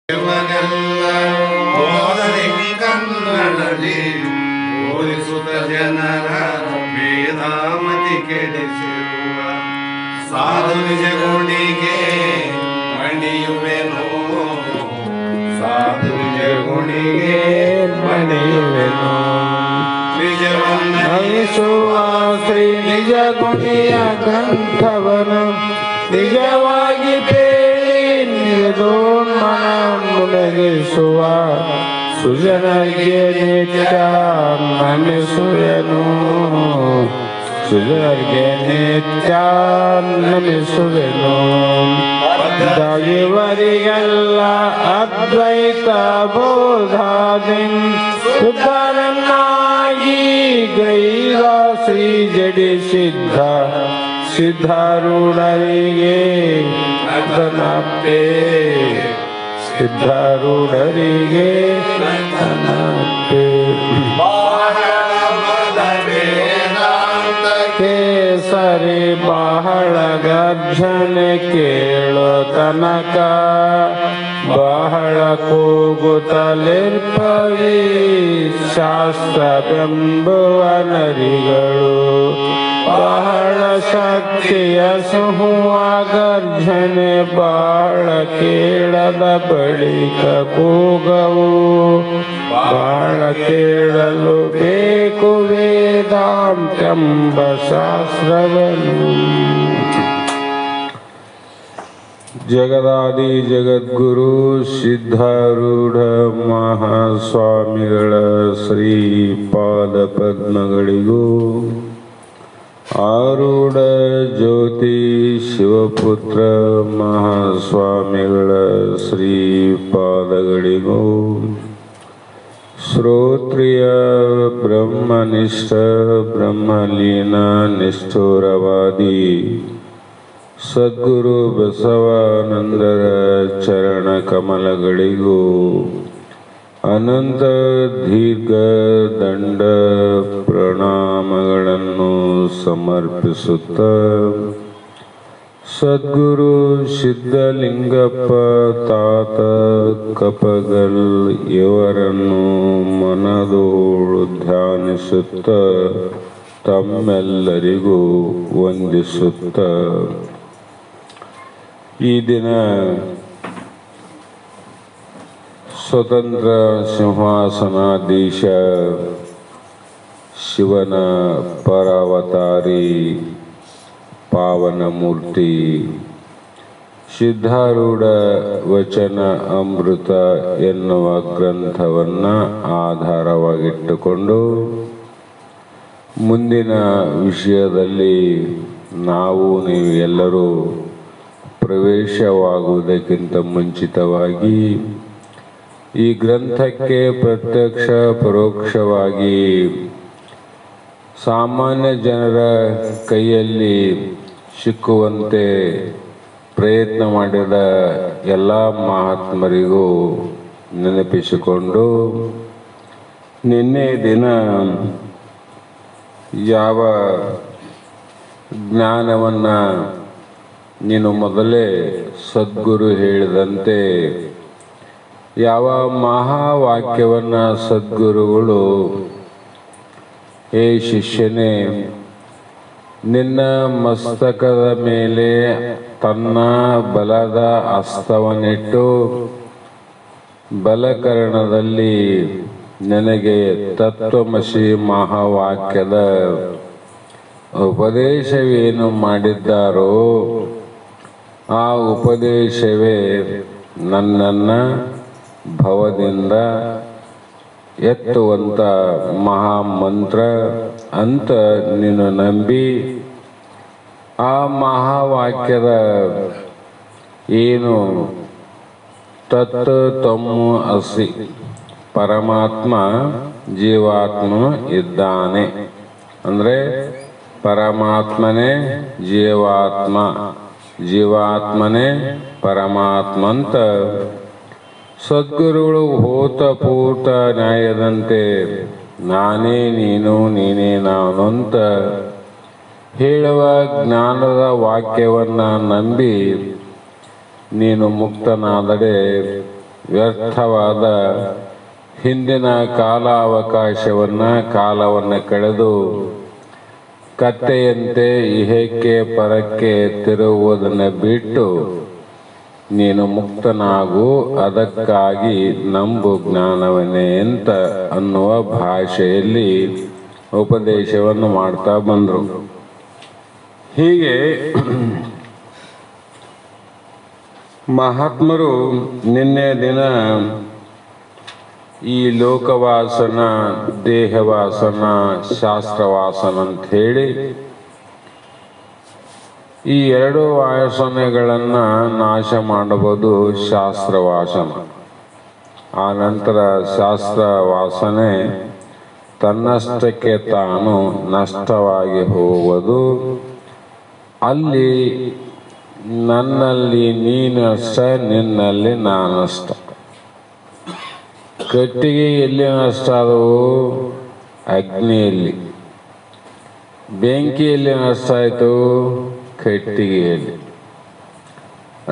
ದೇವರೆಲ್ಲ ಬೋಧನೆ ಕನ್ನಡಲಿ ಬೋಧಿಸುತ್ತ ಜನರ ವೇದಾಮತಿ ಕೆಡಿಸಿರುವ ಸಾಧು ನಿಜ ಗುಣಿಗೆ ಮಣಿಯುವೆನು, ಸಾಧು ನಿಜ ಗುಣಿಗೆ ಮಣಿಯುವೆನು. ನಿಜವನ್ನಯಿಸುವ ಶ್ರೀ ನಿಜ ಗುಣಿಯ ಗ್ರಂಥವನು ನಿಜವಾಗಿ ಮುನಗಿಸುವ ಸುಜನರಿಗೆ ನಿತ್ಯ ನಮಿಸುವೆನು, ಸುಜನರಿಗೆ ನಿತ್ಯ ನಮಿಸುವೆನು. ಇವರಿಗೆಲ್ಲ ಅದ್ವೈತ ಬೋಧಾದಿ ಸುಧರನ್ನಾಗಿ ಗೈರ ಶ್ರೀ ಜಡಿ ಸಿದ್ಧಾರೂಢರಿಗೆ ನತನಪ್ಪೆ, ಸಿದ್ಧಾರೂಢರಿಗೆ ನತನಪ್ಪೆ. ಕೇಸರಿ ಬಹಳ ಗರ್ಜನೆ ಕೇಳೋ ತನಕ ಬಹಳ ಕೂಗುತ್ತಲಿರ್ಪವಿ ಶಾಸ್ತ್ರ ಬೆಂಬುವ ನರಿಗಳು. ಬಹಳ ಶಕ್ತಿಯ ಸಮೂಹ ಗರ್ಜನೆ ಬಹಳ ಕೇಳದ ಬಳಿಕ ಕೂಗವು. ಬಹಳ ಕೇಳಲು ಬೇಕು ವೇದಾಂತೆಂಬ ಶಾಸ್ತ್ರವನ್ನು. ಜಗದಾದಿ ಜಗದ್ಗುರು ಸಿದ್ಧಾರೂಢ ಮಹಾಸ್ವಾಮಿಗಳ ಶ್ರೀಪಾದ ಪದ್ಮಗಳಿಗೂ ಆರೂಢ ಜ್ಯೋತಿ ಶಿವಪುತ್ರ ಮಹಾಸ್ವಾಮಿಗಳ ಶ್ರೀಪಾದಗಳಿಗೂ ಶ್ರೋತ್ರಿಯ ಬ್ರಹ್ಮನಿಷ್ಠ ಬ್ರಹ್ಮಲೀನ ನಿಷ್ಠುರವಾದಿ ಸದ್ಗುರು ಬಸವಾನಂದರ ಚರಣ ಕಮಲಗಳಿಗೂ ಅನಂತ ದೀರ್ಘ ದಂಡ ಪ್ರಣಾಮಗಳನ್ನು ಸಮರ್ಪಿಸುತ್ತ ಸದ್ಗುರು ಸಿದ್ಧಲಿಂಗಪ್ಪ ತಾತ ಕಪಗಲ್ ಇವರನ್ನು ಮನದೋಳು ಧ್ಯಾನಿಸುತ್ತ ತಮ್ಮೆಲ್ಲರಿಗೂ ವಂದಿಸುತ್ತ ಈ ದಿನ ಸ್ವತಂತ್ರ ಸಿಂಹಾಸನಾಧೀಶ ಶಿವನ ಪರಾವತಾರಿ ಪಾವನ ಮೂರ್ತಿ ಸಿದ್ಧಾರೂಢ ವಚನ ಅಮೃತ ಎನ್ನುವ ಗ್ರಂಥವನ್ನು ಆಧಾರವಾಗಿಟ್ಟುಕೊಂಡು ಮುಂದಿನ ವಿಷಯದಲ್ಲಿ ನೀವು ಎಲ್ಲರೂ ಪ್ರವೇಶವಾಗುವುದಕ್ಕಿಂತ ಮುಂಚಿತವಾಗಿ ಈ ಗ್ರಂಥಕ್ಕೆ ಪ್ರತ್ಯಕ್ಷ ಪರೋಕ್ಷವಾಗಿ ಸಾಮಾನ್ಯ ಜನರ ಕೈಯಲ್ಲಿ ಸಿಕ್ಕುವಂತೆ ಪ್ರಯತ್ನ ಮಾಡಿದ ಎಲ್ಲ ಮಹಾತ್ಮರಿಗೂ ನೆನಪಿಸಿಕೊಂಡು ನಿನ್ನೆ ದಿನ ಯಾವ ಜ್ಞಾನವನ್ನು ನೀನು ಮೊದಲೇ ಸದ್ಗುರು ಹೇಳಿದಂತೆ ಯಾವ ಮಹಾವಾಕ್ಯವನ್ನು ಸದ್ಗುರುಗಳು ಹೇ ಶಿಷ್ಯನೇ, ನಿನ್ನ ಮಸ್ತಕದ ಮೇಲೆ ತನ್ನ ಬಲದ ಹಸ್ತವನ್ನಿಟ್ಟು ಬಲಕರಣದಲ್ಲಿ ನನಗೆ ತತ್ವಮಸಿ ಮಹಾವಾಕ್ಯದ ಉಪದೇಶವೇನು ಮಾಡಿದ್ದಾರೋ ಆ ಉಪದೇಶವೇ ನನ್ನನ್ನು ಭವದಿಂದ ಎತ್ತುವಂಥ ಮಹಾಮಂತ್ರ ಅಂತ ನೀನು ನಂಬಿ ಆ ಮಹಾವಾಕ್ಯದ ಏನು ತಮ್ಮ ಅಸಿ ಪರಮಾತ್ಮ ಜೀವಾತ್ಮನು ಇದ್ದಾನೆ ಅಂದರೆ ಪರಮಾತ್ಮನೇ ಜೀವಾತ್ಮ, ಜೀವಾತ್ಮನೇ ಪರಮಾತ್ಮ ಅಂತ ಸದ್ಗುರುಗಳು ಹೋತಪೂತ ನ್ಯಾಯದಂತೆ ನಾನೇ ನೀನು ನೀನೇ ನಾನು ಅಂತ ಹೇಳುವ ಜ್ಞಾನದ ವಾಕ್ಯವನ್ನು ನಂಬಿ ನೀನು ಮುಕ್ತನಾದರೆ ವ್ಯರ್ಥವಾದ ಹಿಂದಿನ ಕಾಲವನ್ನು ಕಳೆದು ಕತ್ತೆಯಂತೆ ಇಹಕ್ಕೆ ಪರಕ್ಕೆ ತಿರುಗುವುದನ್ನು ಬಿಟ್ಟು ನೀನು ಮುಕ್ತನಾಗು, ಅದಕ್ಕಾಗಿ ನಂಬು ಜ್ಞಾನವನ್ನೇ ಅಂತ ಅನ್ನುವ ಭಾಷೆಯಲ್ಲಿ ಉಪದೇಶವನ್ನು ಮಾಡ್ತಾ ಬಂದರು. ಹೀಗೆ ಮಹಾತ್ಮರು ನಿನ್ನೆ ದಿನ ಈ ಲೋಕವಾಸನ, ದೇಹವಾಸನ, ಶಾಸ್ತ್ರವಾಸನ ಅಂತ ಹೇಳಿ ಈ ಎರಡು ವಾಸನೆಗಳನ್ನು ನಾಶ ಮಾಡಬಹುದು ಶಾಸ್ತ್ರವಾಸನ. ಆ ನಂತರ ಶಾಸ್ತ್ರ ವಾಸನೆ ತನ್ನಷ್ಟಕ್ಕೆ ತಾನು ನಷ್ಟವಾಗಿ ಹೋಗುವುದು. ಅಲ್ಲಿ ನನ್ನಲ್ಲಿ ನೀನಷ್ಟ, ನಿನ್ನಲ್ಲಿ ನಾನಷ್ಟ. ಕಟ್ಟಿಗೆ ಎಲ್ಲಿ ನಷ್ಟ ಆದವು? ಅಗ್ನಿಯಲ್ಲಿ. ಬೆಂಕಿಯಲ್ಲಿ ನಷ್ಟ ಆಯಿತು? ಕಟ್ಟಿಗೆಯಲ್ಲಿ.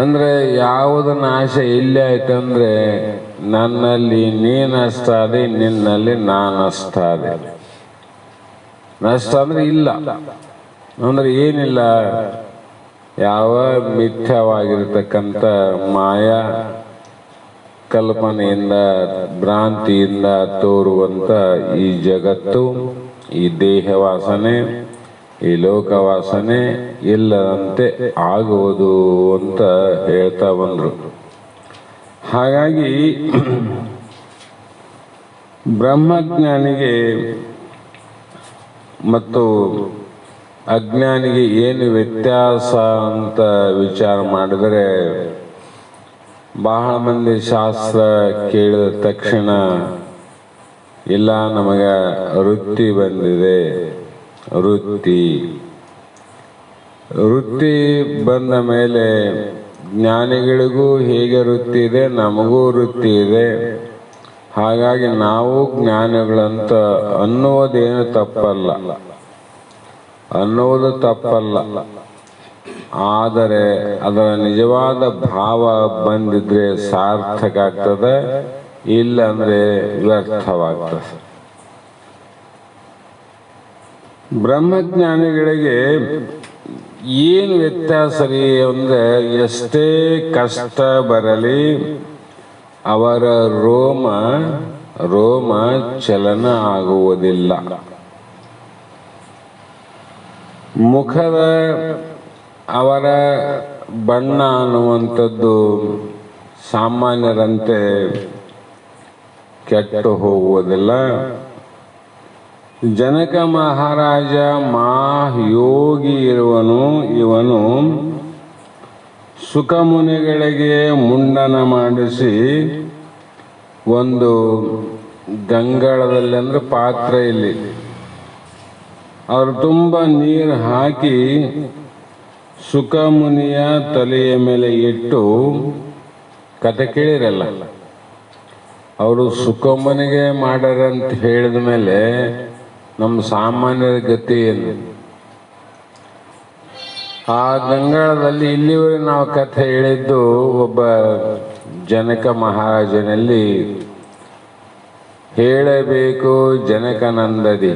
ಅಂದರೆ ಯಾವುದು ನಾಶ ಎಲ್ಲಿ ಆಯ್ತು ಅಂದರೆ ನನ್ನಲ್ಲಿ ನೀನಷ್ಟ ಅದೆ, ನಿನ್ನಲ್ಲಿ ನಾನಷ್ಟ ಅದೆ. ನಷ್ಟ ಅಂದರೆ ಇಲ್ಲ ಅಂದರೆ ಏನಿಲ್ಲ, ಯಾವ ಮಿಥ್ಯವಾಗಿರ್ತಕ್ಕಂಥ ಮಾಯಾ ಕಲ್ಪನೆಯಿಂದ ಭ್ರಾಂತಿಯಿಂದ ತೋರುವಂಥ ಈ ಜಗತ್ತು, ಈ ದೇಹವಾಸನೆ, ಈ ಲೋಕವಾಸನೆ ಇಲ್ಲದಂತೆ ಆಗುವುದು ಅಂತ ಹೇಳ್ತಾ ಬಂದರು. ಹಾಗಾಗಿ ಬ್ರಹ್ಮಜ್ಞಾನಿಗೆ ಮತ್ತು ಅಜ್ಞಾನಿಗೆ ಏನು ವ್ಯತ್ಯಾಸ ಅಂತ ವಿಚಾರ ಮಾಡಿದರೆ, ಬಹಳ ಮಂದಿ ಶಾಸ್ತ್ರ ಕೇಳಿದ ತಕ್ಷಣ ಇಲ್ಲ ನಮಗೆ ವೃತ್ತಿ ಬಂದಿದೆ, ವೃತ್ತಿ ಬಂದ ಮೇಲೆ ಜ್ಞಾನಿಗಳಿಗೂ ಹೇಗೆ ವೃತ್ತಿ ಇದೆ, ನಮಗೂ ವೃತ್ತಿ ಇದೆ, ಹಾಗಾಗಿ ನಾವು ಜ್ಞಾನಿಗಳಂತ ಅನ್ನುವುದೇನು ಅನ್ನುವುದು ತಪ್ಪಲ್ಲ. ಆದರೆ ಅದರ ನಿಜವಾದ ಭಾವ ಬಂದಿದ್ರೆ ಸಾರ್ಥಕ ಆಗ್ತದೆ, ಇಲ್ಲ ಅಂದರೆ ವ್ಯರ್ಥವಾಗ್ತದೆ. ಬ್ರಹ್ಮಜ್ಞಾನಿಗಳಿಗೆ ಏನು ವ್ಯತ್ಯಾಸ ರೀ ಅಂದರೆ, ಎಷ್ಟೇ ಕಷ್ಟ ಬರಲಿ ಅವರ ರೋಮ ಚಲನ ಆಗುವುದಿಲ್ಲ. ಮುಖದ ಅವರ ಬಣ್ಣ ಅನ್ನುವಂಥದ್ದು ಸಾಮಾನ್ಯರಂತೆ ಕೆಟ್ಟು ಹೋಗುವುದಿಲ್ಲ. ಜನಕ ಮಹಾರಾಜ ಯೋಗಿ ಇವನು ಸುಖಮುನಿಗಳಿಗೆ ಮುಂಡನ ಮಾಡಿಸಿ ಒಂದು ಗಂಗಾಳದಲ್ಲಿ ಅಂದರೆ ಪಾತ್ರೆಯಲ್ಲಿ ಅವರು ತುಂಬ ನೀರು ಹಾಕಿ ಸುಖಮುನಿಯ ತಲೆಯ ಮೇಲೆ ಇಟ್ಟು, ಕತೆ ಕೇಳಿರಲ್ಲ, ಅವರು ಸುಖಮುನಿಗೆ ಮಾಡ್ಯಾರಂತ ಹೇಳಿದ ಮೇಲೆ ನಮ್ಮ ಸಾಮಾನ್ಯರ ಗತಿ ಏನು? ಆ ಗಂಗಾಳದಲ್ಲಿ ಇಲ್ಲಿವರೆಗೆ ನಾವು ಕಥೆ ಹೇಳಿದ್ದು ಒಬ್ಬ ಜನಕ ಮಹಾರಾಜನಲ್ಲಿ ಹೇಳಬೇಕು. ಜನಕನಂದದಿ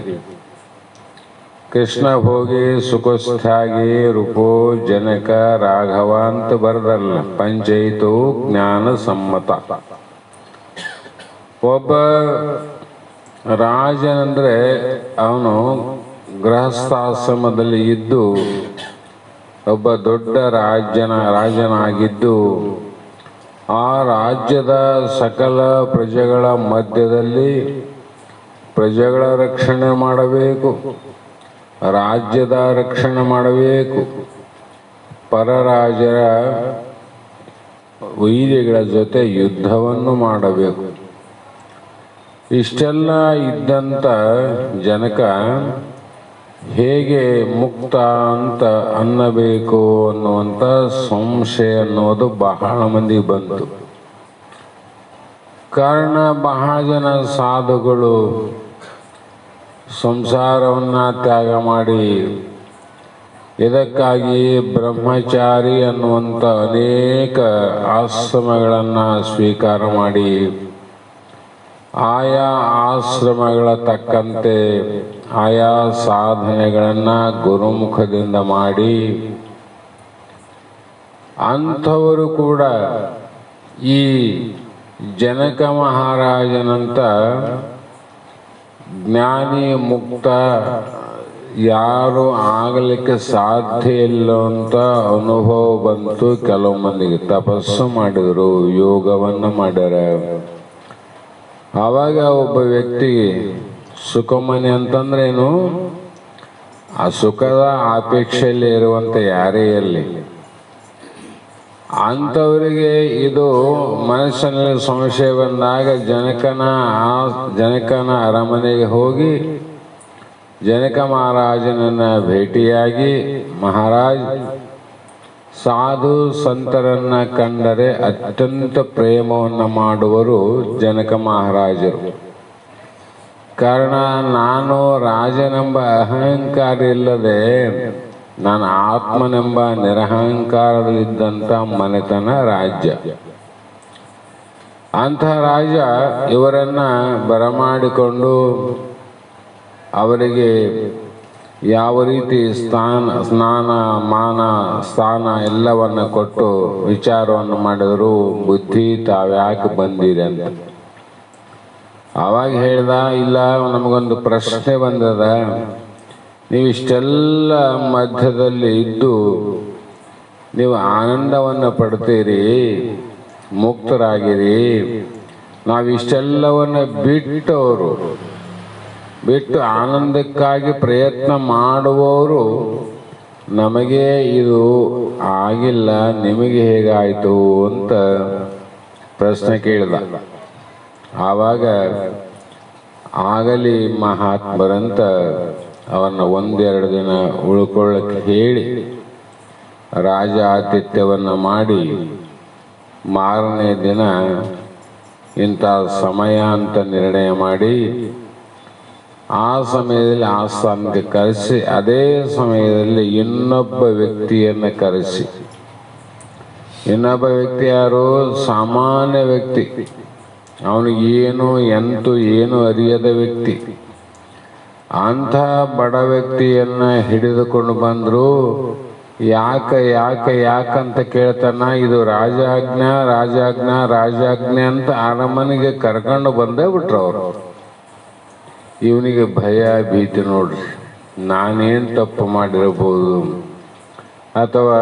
ಕೃಷ್ಣ ಹೋಗಿ ಸುಖಸ್ಥಾಗಿ ರೂಪೋ ಜನಕ ರಾಘವ ಅಂತ ಬರೆದಲ್ಲ, ಪಂಚೈತು ಜ್ಞಾನ ಸಮ್ಮತ. ಒಬ್ಬ ರಾಜನಂದ್ರೆ ಅವನು ಗೃಹಸ್ಥಾಶ್ರಮದಲ್ಲಿ ಇದ್ದು ಒಬ್ಬ ದೊಡ್ಡ ರಾಜನಾಗಿದ್ದು ಆ ರಾಜ್ಯದ ಸಕಲ ಪ್ರಜೆಗಳ ಮಧ್ಯದಲ್ಲಿ ಪ್ರಜೆಗಳ ರಕ್ಷಣೆ ಮಾಡಬೇಕು, ರಾಜ್ಯದ ರಕ್ಷಣೆ ಮಾಡಬೇಕು, ಪರರಾಜರ ವೈರಿಗಳ ಜೊತೆ ಯುದ್ಧವನ್ನು ಮಾಡಬೇಕು. ಇಷ್ಟೆಲ್ಲ ಇದ್ದಂಥ ಜನಕ ಹೇಗೆ ಮುಕ್ತ ಅಂತ ಅನ್ನಬೇಕು ಅನ್ನುವಂಥ ಸಂಶಯ ಅನ್ನೋದು ಬಹಳ ಮಂದಿಗೆ ಬಂತು. ಕಾರಣ ಬಹಳ ಜನ ಸಾಧುಗಳು ಸಂಸಾರವನ್ನು ತ್ಯಾಗ ಮಾಡಿ ಇದಕ್ಕಾಗಿ ಬ್ರಹ್ಮಚಾರಿ ಅನ್ನುವಂಥ ಅನೇಕ ಆಶ್ರಮಗಳನ್ನು ಸ್ವೀಕಾರ ಮಾಡಿ ಆಯಾ ಆಶ್ರಮಗಳ ತಕ್ಕಂತೆ ಆಯಾ ಸಾಧನೆಗಳನ್ನು ಗುರುಮುಖದಿಂದ ಮಾಡಿ ಅಂಥವರು ಕೂಡ ಈ ಜನಕ ಮಹಾರಾಜನಂತ ಜ್ಞಾನಿ ಮುಕ್ತ ಯಾರು ಆಗಲಿಕ್ಕೆ ಸಾಧ್ಯ ಇಲ್ಲ ಅಂತ ಅನುಭವ ಬಂತು. ಕೆಲವು ಮಂದಿಗೆ ತಪಸ್ಸು ಮಾಡಿದರು, ಯೋಗವನ್ನು ಮಾಡ್ಯಾರ. ಆವಾಗ ಒಬ್ಬ ವ್ಯಕ್ತಿಗೆ ಸುಖಮನೆ ಅಂತಂದ್ರೇನು, ಆ ಸುಖದ ಅಪೇಕ್ಷೆಯಲ್ಲಿ ಇರುವಂತ ಯಾರೇ ಇರಲಿ ಅಂಥವರಿಗೆ ಇದು ಮನಸ್ಸಿನಲ್ಲಿ ಸಂಶಯ ಬಂದಾಗ ಜನಕನ ಅರಮನೆಗೆ ಹೋಗಿ ಜನಕ ಮಹಾರಾಜನನ್ನ ಭೇಟಿಯಾಗಿ, ಮಹಾರಾಜ್ ಸಾಧು ಸಂತರನ್ನ ಕಂಡರೆ ಅತ್ಯಂತ ಪ್ರೇಮವನ್ನು ಮಾಡುವರು ಜನಕ ಮಹಾರಾಜರು. ಕಾರಣ ನಾನು ರಾಜನೆಂಬ ಅಹಂಕಾರ ಇಲ್ಲದೆ ನಾನು ಆತ್ಮನೆಂಬ ನಿರಹಂಕಾರದಲ್ಲಿದ್ದಂಥ ಮನೆತನ ರಾಜ್ಯ. ಅಂಥ ರಾಜ ಇವರನ್ನ ಬರಮಾಡಿಕೊಂಡು ಅವರಿಗೆ ಯಾವ ರೀತಿ ಸ್ನಾನ ಮಾನ ಸ್ಥಾನ ಎಲ್ಲವನ್ನು ಕೊಟ್ಟು ವಿಚಾರವನ್ನು ಮಾಡಿದರು. ಬುದ್ಧಿ ತಾವ್ಯಾಕೆ ಬಂದಿರಿ ಅಂತ ಆವಾಗ ಹೇಳ್ದ, ಇಲ್ಲ ನಮಗೊಂದು ಪ್ರಶ್ನೆ ಬಂದದ. ನೀವು ಇಷ್ಟೆಲ್ಲ ಮಧ್ಯದಲ್ಲಿ ಇದ್ದು ನೀವು ಆನಂದವನ್ನು ಪಡ್ತೀರಿ, ಮುಕ್ತರಾಗಿರಿ. ನಾವಿಷ್ಟೆಲ್ಲವನ್ನು ಬಿಟ್ಟು ಆನಂದಕ್ಕಾಗಿ ಪ್ರಯತ್ನ ಮಾಡುವವರು ನಮಗೆ ಇದು ಆಗಿಲ್ಲ, ನಿಮಗೆ ಹೇಗಾಯಿತು ಅಂತ ಪ್ರಶ್ನೆ ಕೇಳಿದ. ಆವಾಗ ಆಗಲಿ ಮಹಾತ್ಮರಂತ ಅವನ್ನ ಒಂದೆರಡು ದಿನ ಉಳ್ಕೊಳ್ಳಕ್ಕೆ ಹೇಳಿ ರಾಜ ಆತಿಥ್ಯವನ್ನು ಮಾಡಿ ಮಾರನೇ ದಿನ ಇಂಥ ಸಮಯ ಅಂತ ನಿರ್ಣಯ ಮಾಡಿ ಆ ಸಮಯದಲ್ಲಿ ಆ ಸ್ಥಾನಕ್ಕೆ ಕರೆಸಿ, ಅದೇ ಸಮಯದಲ್ಲಿ ಇನ್ನೊಬ್ಬ ವ್ಯಕ್ತಿಯನ್ನು ಕರೆಸಿ. ಇನ್ನೊಬ್ಬ ವ್ಯಕ್ತಿ ಯಾರು? ಸಾಮಾನ್ಯ ವ್ಯಕ್ತಿ, ಅವನಿಗೆ ಏನು ಅರಿಯದ ವ್ಯಕ್ತಿ. ಅಂಥ ಬಡ ವ್ಯಕ್ತಿಯನ್ನ ಹಿಡಿದುಕೊಂಡು ಬಂದರು. ಯಾಕಂತ ಕೇಳ್ತಾನ. ಇದು ರಾಜಾಜ್ಞೆ ಅಂತ ಅರಮನೆಗೆ ಕರ್ಕೊಂಡು ಬಂದೇ ಬಿಟ್ರು ಅವರು. ಇವನಿಗೆ ಭಯ ಭೀತಿ ನೋಡ್ರಿ, ನಾನೇನು ತಪ್ಪು ಮಾಡಿರ್ಬೋದು, ಅಥವಾ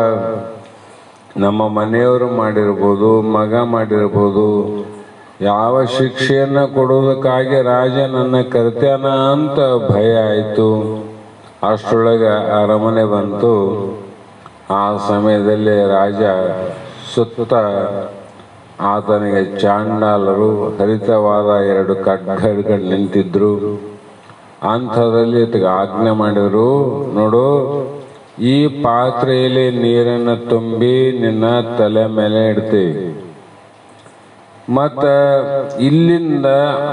ನಮ್ಮ ಮನೆಯವರು ಮಾಡಿರ್ಬೋದು, ಮಗ ಮಾಡಿರ್ಬೋದು, ಯಾವ ಶಿಕ್ಷೆಯನ್ನು ಕೊಡುವುದಕ್ಕಾಗಿ ರಾಜ ನನ್ನ ಕರ್ತ್ಯಾನ ಅಂತ ಭಯ ಆಯಿತು. ಅಷ್ಟರೊಳಗೆ ಅರಮನೆ ಬಂತು. ಆ ಸಮಯದಲ್ಲಿ ರಾಜ ಸುತ್ತ ಆತನಿಗೆ ಚಾಂಡಾಲರು ಹರಿತವಾದ 2 ಖಡ್ಗಗಳು ನಿಂತಿದ್ರು. ಅಂಥದ್ರಲ್ಲಿ ಆಜ್ಞೆ ಮಾಡಿದರು, ನೋಡು, ಈ ಪಾತ್ರೆಯಲ್ಲಿ ನೀರನ್ನು ತುಂಬಿ ನಿನ್ನ ತಲೆ ಮೇಲೆ ಇಡ್ತೀವಿ, ಮತ್ತು ಇಲ್ಲಿಂದ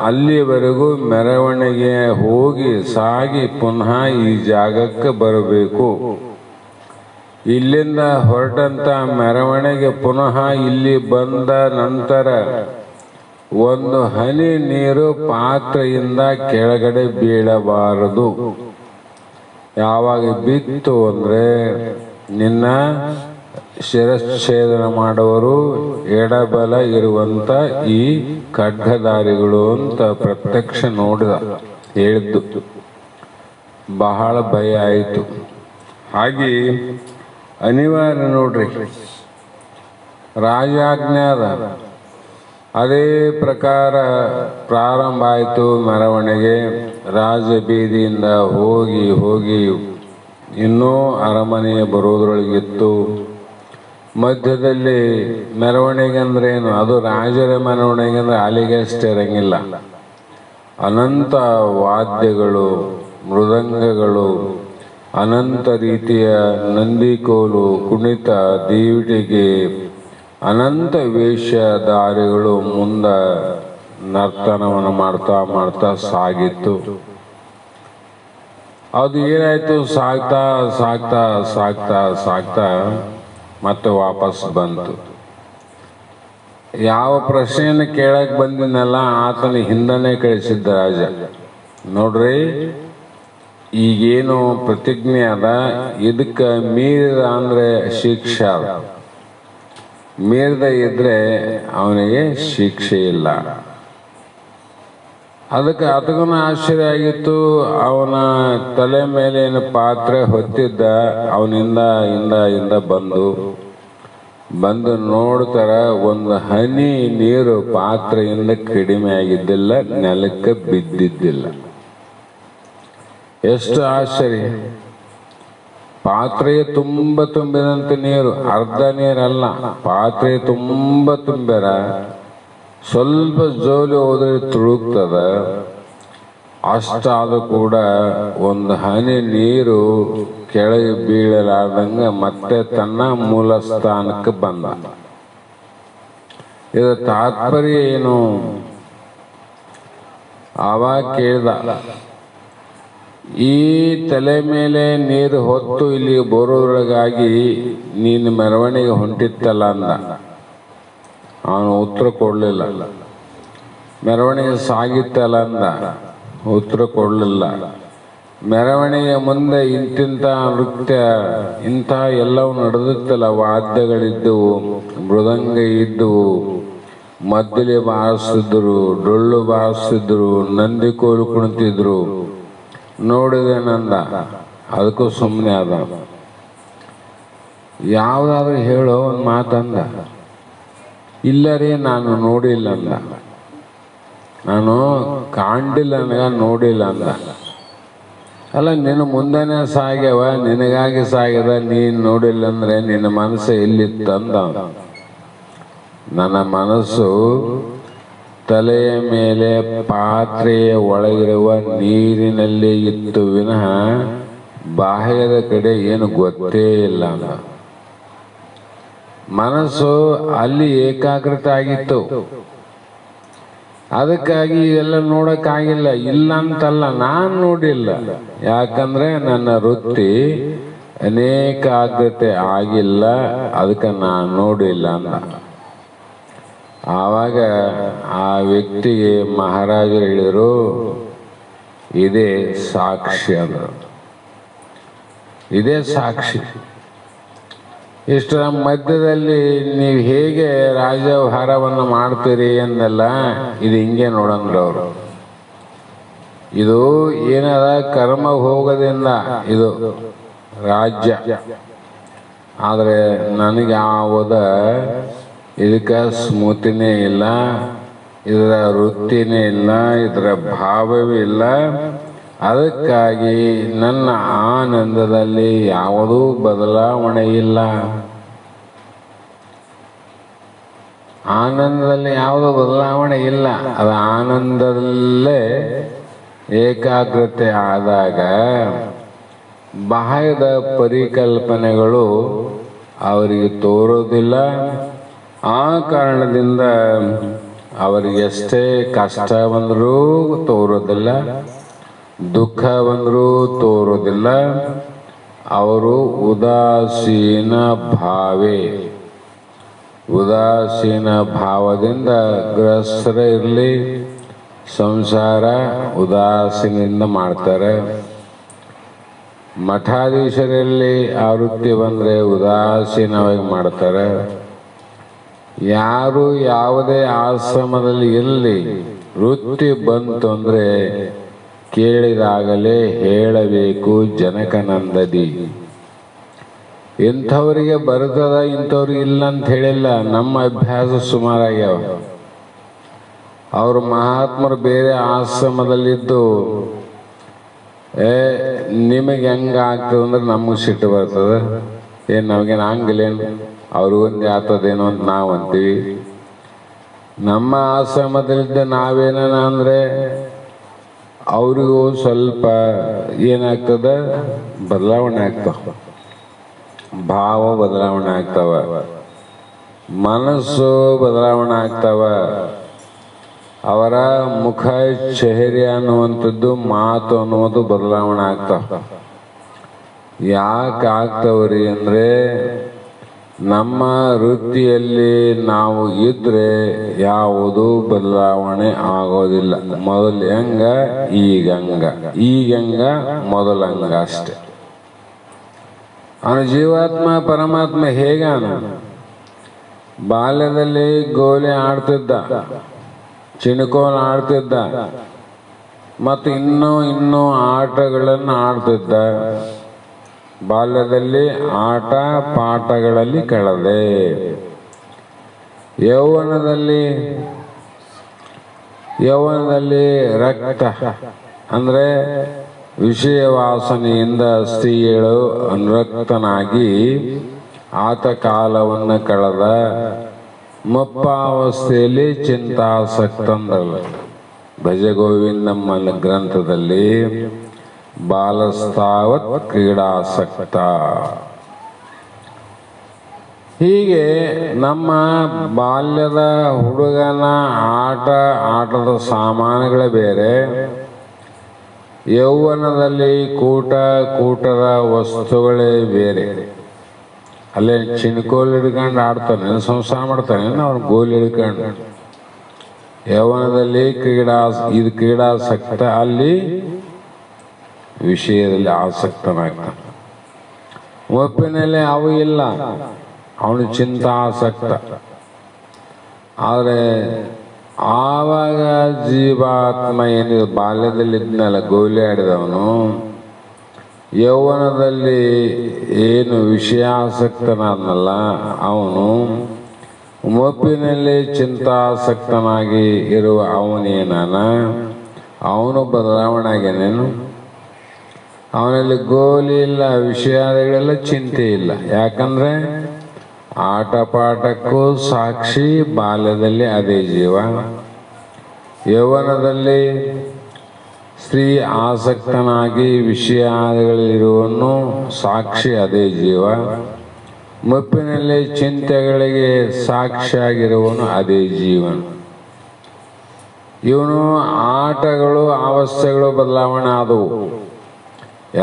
ಅಲ್ಲಿವರೆಗೂ ಮೆರವಣಿಗೆ ಹೋಗಿ ಸಾಗಿ ಪುನಃ ಈ ಜಾಗಕ್ಕೆ ಬರಬೇಕು. ಇಲ್ಲಿಂದ ಹೊರಟಂತ ಮೆರವಣಿಗೆ ಪುನಃ ಇಲ್ಲಿ ಬಂದ ನಂತರ ಒಂದು ಹನಿ ನೀರು ಪಾತ್ರೆಯಿಂದ ಕೆಳಗಡೆ ಬೀಳಬಾರದು. ಯಾವಾಗ ಬಿತ್ತು ಅಂದರೆ ನಿನ್ನ ಶಿರಚ್ಛೇದನ ಮಾಡುವರು ಎಡಬಲ ಇರುವಂತ ಈ ಖಡ್ಗಧಾರಿಗಳು ಅಂತ ಪ್ರತ್ಯಕ್ಷ ಹೇಳಿದ್ದು. ಬಹಳ ಭಯ ಆಯಿತು. ಹಾಗೆ ಅನಿವಾರ್ಯ ನೋಡ್ರಿ, ರಾಜಾಜ್ಞೆ ಅದ. ಅದೇ ಪ್ರಕಾರ ಪ್ರಾರಂಭ ಆಯಿತು ಮೆರವಣಿಗೆ. ರಾಜ ಬೀದಿಯಿಂದ ಹೋಗಿ ಇನ್ನೂ ಅರಮನೆಯ ಬರೋದ್ರೊಳಗಿತ್ತು. ಮಧ್ಯದಲ್ಲಿ ಮೆರವಣಿಗೆ ಅಂದ್ರೆ ಏನು? ಅದು ರಾಜರ ಮೆರವಣಿಗೆ ಅಂದ್ರೆ ಅಲ್ಲಿಗೆ ಅಷ್ಟೇ ಇರಂಗಿಲ್ಲ. ಅನಂತ ವಾದ್ಯಗಳು, ಮೃದಂಗಗಳು, ಅನಂತ ರೀತಿಯ ನಂದಿಕೋಲು, ಕುಣಿತ, ದೀವಿಟಿಗೆ, ಅನಂತ ವೇಷಧಾರಿಗಳು ಮುಂದ ನರ್ತನವನ್ನು ಮಾಡ್ತಾ ಸಾಗಿತ್ತು. ಅದು ಏನಾಯ್ತು, ಸಾಗ್ತಾ ಸಾಗ್ತಾ ಸಾಗ್ತಾ ಸಾಗ್ತಾ ಮತ್ತೆ ವಾಪಸ್ ಬಂತು. ಯಾವ ಪ್ರಶ್ನೆಯನ್ನು ಕೇಳಕ್ ಬಂದಿನಲ್ಲ ಆತನ ಹಿಂದನೇ ಕಳಿಸಿದ್ದ ರಾಜ. ನೋಡ್ರಿ, ಈಗೇನು ಪ್ರತಿಜ್ಞೆ ಅದ, ಇದಕ್ಕೆ ಮೀರಿದ ಅಂದ್ರೆ ಶಿಕ್ಷೆ ಅದ, ಮೀರಿದ ಇದ್ರೆ ಅವನಿಗೆ ಶಿಕ್ಷೆ ಇಲ್ಲ. ಅದಕ್ಕೆ ಅದಕ್ಕೂ ಆಶ್ಚರ್ಯ ಆಗಿತ್ತು. ಅವನ ತಲೆ ಮೇಲೇನು ಪಾತ್ರೆ ಹೊತ್ತಿದ್ದ, ಅವನಿಂದ ಇಂದ ಬಂದು ನೋಡ್ತಾರ, ಒಂದು ಹನಿ ನೀರು ಪಾತ್ರೆಯಿಂದ ಕಡಿಮೆ ಆಗಿದ್ದಿಲ್ಲ, ನೆಲಕ್ಕೆ ಬಿದ್ದಿದ್ದಿಲ್ಲ. ಎಷ್ಟು ಆಶ್ಚರ್ಯ! ಪಾತ್ರೆ ತುಂಬಿದಂತ ನೀರು, ಅರ್ಧ ನೀರಲ್ಲ, ಪಾತ್ರೆ ತುಂಬ್ಯಾರ. ಸ್ವಲ್ಪ ಜೋಲಿ ಹೋದ್ರೆ ತುಳುಕ್ತದ. ಅಷ್ಟಾದ್ರೂ ಕೂಡ ಒಂದು ಹನಿ ನೀರು ಕೆಳಗೆ ಬೀಳಲಾರ್ದಂಗ ಮತ್ತೆ ತನ್ನ ಮೂಲ ಸ್ಥಾನಕ್ಕೆ ಬಂದ. ಇದರ ತಾತ್ಪರ್ಯ ಏನು? ಆವಾಗ ಕೇಳ್ದ, ಈ ತಲೆ ಮೇಲೆ ನೀರು ಹೊತ್ತು ಇಲ್ಲಿ ಬರೋದ್ರೊಳಗಾಗಿ ನೀನು ಮೆರವಣಿಗೆ ಹೊಂಟಿತ್ತಲ್ಲ ಅಂದ. ಅವನು ಉತ್ತರ ಕೊಡಲಿಲ್ಲ. ಮೆರವಣಿಗೆ ಸಾಗಿತ್ತಲ್ಲ ಅಂದ, ಉತ್ತರ ಕೊಡಲಿಲ್ಲ. ಮೆರವಣಿಗೆ ಮುಂದೆ ಇಂತಿಂಥ ನೃತ್ಯ ಇಂಥ ಎಲ್ಲವೂ ನಡೆದಿತ್ತಲ್ಲ, ವಾದ್ಯಗಳಿದ್ದವು, ಮೃದಂಗ ಇದ್ದವು, ಮದ್ದಲೆ ಬಾರಿಸ್ತಿದ್ರು, ಡೊಳ್ಳು ಬಾರಿಸ್ತಿದ್ರು, ನಂದಿ ಕೋಲು ಕುಣಿತಿದ್ರು, ನೋಡಿದೇನಂದ. ಅದಕ್ಕೂ ಸುಮ್ಮನೆ ಆದ. ಯಾವುದಾದ್ರೂ ಹೇಳೋ ಒಂದು ಮಾತಂದ. ಇಲ್ಲ ರೀ, ನಾನು ನೋಡಿಲ್ಲ ಅಂದ. ನಾನು ಕಾಣಿಲ್ಲ, ನೋಡಿಲ್ಲ ಅಂದ. ಅಲ್ಲ, ನಿನ್ನ ಮುಂದೆನೇ ಸಾಗ್ಯವ, ನಿನಗಾಗಿ ಸಾಗ್ಯದ, ನೀನು ನೋಡಿಲ್ಲ ಅಂದ್ರೆ ನಿನ್ನ ಮನಸ್ಸು ಎಲ್ಲಿತ್ತಂದ. ನನ್ನ ಮನಸ್ಸು ತಲೆಯ ಮೇಲೆ ಪಾತ್ರೆಯ ಒಳಗಿರುವ ನೀರಿನಲ್ಲಿ ಇತ್ತು ವಿನಃ ಬಾಹ್ಯದ ಕಡೆ ಏನು ಗೊತ್ತೇ ಇಲ್ಲ ಅಂದ. ಮನಸ್ಸು ಅಲ್ಲಿ ಏಕಾಗ್ರತೆ ಆಗಿತ್ತು. ಅದಕ್ಕಾಗಿ ಇದೆಲ್ಲ ನೋಡಕ್ಕಾಗಿಲ್ಲ. ಇಲ್ಲ ಅಂತಲ್ಲ, ನಾನು ನೋಡಿಲ್ಲ. ಯಾಕಂದ್ರೆ ನನ್ನ ವೃತ್ತಿ ಅನೇಕಾಗ್ರತೆ ಆಗಿಲ್ಲ, ಅದಕ್ಕೆ ನಾನು ನೋಡಿಲ್ಲ ಅಂದ. ಆವಾಗ ಆ ವ್ಯಕ್ತಿಗೆ ಮಹಾರಾಜರು ಹೇಳಿದರು, ಇದೇ ಸಾಕ್ಷಿ ಅಂದರು. ಇದೇ ಸಾಕ್ಷಿ. ಇಷ್ಟರ ಮಧ್ಯದಲ್ಲಿ ನೀವು ಹೇಗೆ ರಾಜ್ಯಭಾರವನ್ನು ಮಾಡ್ತೀರಿ ಎಂದೆಲ್ಲ ಇದು ಹಿಂಗೆ ನೋಡಂದ್ರು ಅವರು. ಇದು ಏನದ ಕರ್ಮ ಭೋಗದಿಂದ ಇದು ರಾಜ್ಯ. ಆದರೆ ನನಗೆ ಯಾವುದ ಇದಕ್ಕೆ ಸ್ಮೃತಿನೇ ಇಲ್ಲ, ಇದರ ವೃತ್ತಿನೇ ಇಲ್ಲ, ಇದರ ಭಾವವೇ ಇಲ್ಲ. ಅದಕ್ಕಾಗಿ ನನ್ನ ಆನಂದದಲ್ಲಿ ಯಾವುದೂ ಬದಲಾವಣೆ ಇಲ್ಲ. ಆನಂದದಲ್ಲಿ ಯಾವುದೂ ಬದಲಾವಣೆ ಇಲ್ಲ. ಅದು ಆನಂದದಲ್ಲೇ ಏಕಾಗ್ರತೆ ಆದಾಗ ಬಾಹ್ಯದ ಪರಿಕಲ್ಪನೆಗಳು ಅವರಿಗೆ ತೋರೋದಿಲ್ಲ. ಆ ಕಾರಣದಿಂದ ಅವರಿಗೆ ಎಷ್ಟೇ ಕಷ್ಟ ಬಂದರೂ ತೋರೋದಿಲ್ಲ, ದುಃಖ ಬಂದರೂ ತೋರೋದಿಲ್ಲ. ಅವರು ಉದಾಸೀನ ಭಾವದಿಂದ ಗ್ರಸ್ತರ ಇರಲಿ, ಸಂಸಾರ ಉದಾಸೀನದಿಂದ ಮಾಡ್ತಾರೆ. ಮಠಾಧೀಶರಲ್ಲಿ ಆವೃತ್ತಿ ಬಂದರೆ ಉದಾಸೀನವಾಗಿ ಮಾಡ್ತಾರೆ. ಯಾರು ಯಾವುದೇ ಆಶ್ರಮದಲ್ಲಿ ಇರಲಿ, ವೃತ್ತಿ ಬಂತು ಅಂದರೆ ಕೇಳಿದಾಗಲೇ ಹೇಳಬೇಕು ಜನಕನಂದದಿ. ಇಂಥವರಿಗೆ ಬರ್ತದ, ಇಂಥವ್ರಿಗೆ ಇಲ್ಲ ಅಂತ ಹೇಳಿಲ್ಲ. ನಮ್ಮ ಅಭ್ಯಾಸ ಸುಮಾರಾಗ್ಯಾವ. ಅವರು ಮಹಾತ್ಮರು ಬೇರೆ ಆಶ್ರಮದಲ್ಲಿದ್ದು ನಿಮಗೆ ಹೆಂಗೆ ಆಗ್ತದೆ ಅಂದ್ರೆ ನಮಗೆ ಸಿಟ್ಟು ಬರ್ತದೆ. ಏನು ನಮಗೇನು ಹಂಗಿಲ್ಲೇನು, ಅವ್ರಿಗೊಂದು ಆಗ್ತದೇನೋ ಅಂತ ನಾವು ಅಂತೀವಿ. ನಮ್ಮ ಆಶ್ರಮದಲ್ಲಿದ್ದ ನಾವೇನ ಅಂದರೆ ಅವ್ರಿಗೂ ಸ್ವಲ್ಪ ಏನಾಗ್ತದ, ಬದಲಾವಣೆ ಆಗ್ತಾವ, ಭಾವ ಬದಲಾವಣೆ ಆಗ್ತಾವ, ಮನಸ್ಸು ಬದಲಾವಣೆ ಆಗ್ತಾವ. ಅವರ ಮುಖ ಚೆಹರೆ ಅನ್ನುವಂಥದ್ದು ಮಾತು ಅನ್ನುವುದು ಬದಲಾವಣೆ ಆಗ್ತಾವ. ಯಾಕೆ ಆಗ್ತಾವ್ರಿ ಅಂದರೆ ನಮ್ಮ ವೃತ್ತಿಯಲ್ಲಿ ನಾವು ಇದ್ರೆ ಯಾವುದೂ ಬದಲಾವಣೆ ಆಗೋದಿಲ್ಲ. ಮೊದಲು ಹೆಂಗ ಈಗಂಗ ಮೊದಲಂಗ ಅಷ್ಟೆ. ಅವನು ಜೀವಾತ್ಮ ಪರಮಾತ್ಮ ಹೇಗಾನ ಬಾಲ್ಯದಲ್ಲಿ ಗೋಲಿ ಆಡ್ತಿದ್ದ, ಚಿಣಕೋಲು ಆಡ್ತಿದ್ದ, ಮತ್ತು ಇನ್ನೂ ಆಟಗಳನ್ನು ಆಡ್ತಿದ್ದ. ಬಾಲ್ಯದಲ್ಲಿ ಆಟ ಪಾಠಗಳಲ್ಲಿ ಕಳೆದೆ. ಯೌವನದಲ್ಲಿ ರಕ್ತ ಅಂದರೆ ವಿಷಯ ವಾಸನೆಯಿಂದ ಸ್ತ್ರೀಯಳು ಅನುರಕ್ತನಾಗಿ ಆತ ಕಾಲವನ್ನು ಕಳೆದ. ಮುಪ್ಪಾವಸ್ಥೆಯಲ್ಲಿ ಚಿಂತಾಸಕ್ತಂದಲ್ಲ. ಭಜಗೋವಿಂದಮ್ಮನ ಗ್ರಂಥದಲ್ಲಿ ಬಾಲಸ್ತಾವತ್ ಕ್ರೀಡಾಸಕ್ತ. ಹೀಗೆ ನಮ್ಮ ಬಾಲ್ಯದ ಹುಡುಗನ ಆಟದ ಸಾಮಾನುಗಳೇ ಬೇರೆ, ಯೌವನದಲ್ಲಿ ಕೂಟದ ವಸ್ತುಗಳೇ ಬೇರೆ. ಅಲ್ಲೇ ಚಿಣ್ಕೋಲ್ ಹಿಡ್ಕೊಂಡು ಆಡ್ತಾನೆ, ಸಂಸಾರ ಮಾಡ್ತಾನೆ, ಅವ್ನು ಗೋಲ್ ಹಿಡ್ಕೊಂಡು. ಯೌವನದಲ್ಲಿ ಕ್ರೀಡಾಸಕ್ತ, ಅಲ್ಲಿ ವಿಷಯದಲ್ಲಿ ಆಸಕ್ತನಾಗ್ತಾನೆ. ಒಪ್ಪಿನಲ್ಲಿ ಅವು ಇಲ್ಲ, ಅವನು ಚಿಂತಾಸಕ್ತ. ಆದರೆ ಆವಾಗ ಜೀವಾತ್ಮ ಏನಿದೆ, ಬಾಲ್ಯದಲ್ಲಿ ಇದ್ನಲ್ಲ ಗೋಲಿ ಆಡಿದವನು, ಯೌವನದಲ್ಲಿ ಏನು ವಿಷಯಾಸಕ್ತನಾದ್ನಲ್ಲ ಅವನು, ಮುಪ್ಪಿನಲ್ಲಿ ಚಿಂತಾಸಕ್ತನಾಗಿ ಇರುವ ಅವನೇನಾನ, ಅವನು ಬದಲಾವಣೆ ಆಗ್ಯಾನೇನು. ಅವನಲ್ಲಿ ಗೋಲಿ ಇಲ್ಲ, ವಿಷಯಗಳೆಲ್ಲ ಚಿಂತೆ ಇಲ್ಲ. ಯಾಕಂದ್ರೆ ಆಟ ಪಾಠಕ್ಕೂ ಸಾಕ್ಷಿ ಬಾಲ್ಯದಲ್ಲಿ ಅದೇ ಜೀವ, ಯೌವನದಲ್ಲಿ ಸ್ತ್ರೀ ಆಸಕ್ತನಾಗಿ ವಿಷಯಗಳಿರುವನು ಸಾಕ್ಷಿ ಅದೇ ಜೀವ, ಮುಪ್ಪಿನಲ್ಲಿ ಚಿಂತೆಗಳಿಗೆ ಸಾಕ್ಷಿಯಾಗಿರುವನು ಅದೇ ಜೀವನ. ಇವನು ಆಟಗಳು ಅವಸ್ಥೆಗಳು ಬದಲಾವಣೆ ಆದವು.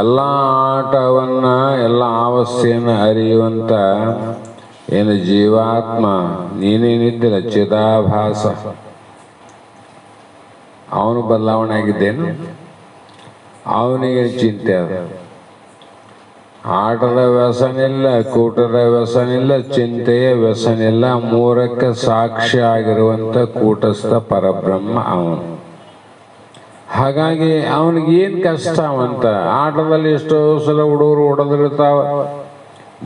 ಎಲ್ಲ ಆಟವನ್ನು ಎಲ್ಲ ಅವಸ್ಥೆಯನ್ನು ಅರಿಯುವಂಥ ಏನು ಜೀವಾತ್ಮ ನೀನೇನಿದ್ದಿಲ್ಲ ಚಿದಾಭಾಸ, ಅವನು ಬದಲಾವಣೆ ಆಗಿದ್ದೇನು. ಅವನಿಗೆ ಚಿಂತೆ ಅದ. ಆಟದ ವ್ಯಸನಿಲ್ಲ, ಕೂಟದ ವ್ಯಸನಿಲ್ಲ, ಚಿಂತೆಯ ವ್ಯಸನಿಲ್ಲ. ಮೂರಕ್ಕೆ ಸಾಕ್ಷಿ ಆಗಿರುವಂಥ ಕೂಟಸ್ಥ ಪರಬ್ರಹ್ಮ ಅವನು. ಹಾಗಾಗಿ ಅವನಿಗೇನು ಕಷ್ಟ ಅವಂತ. ಆಟದಲ್ಲಿ ಎಷ್ಟೋ ಸಲ ಹುಡುಗರು ಹೊಡೆದಿರ್ತಾವ,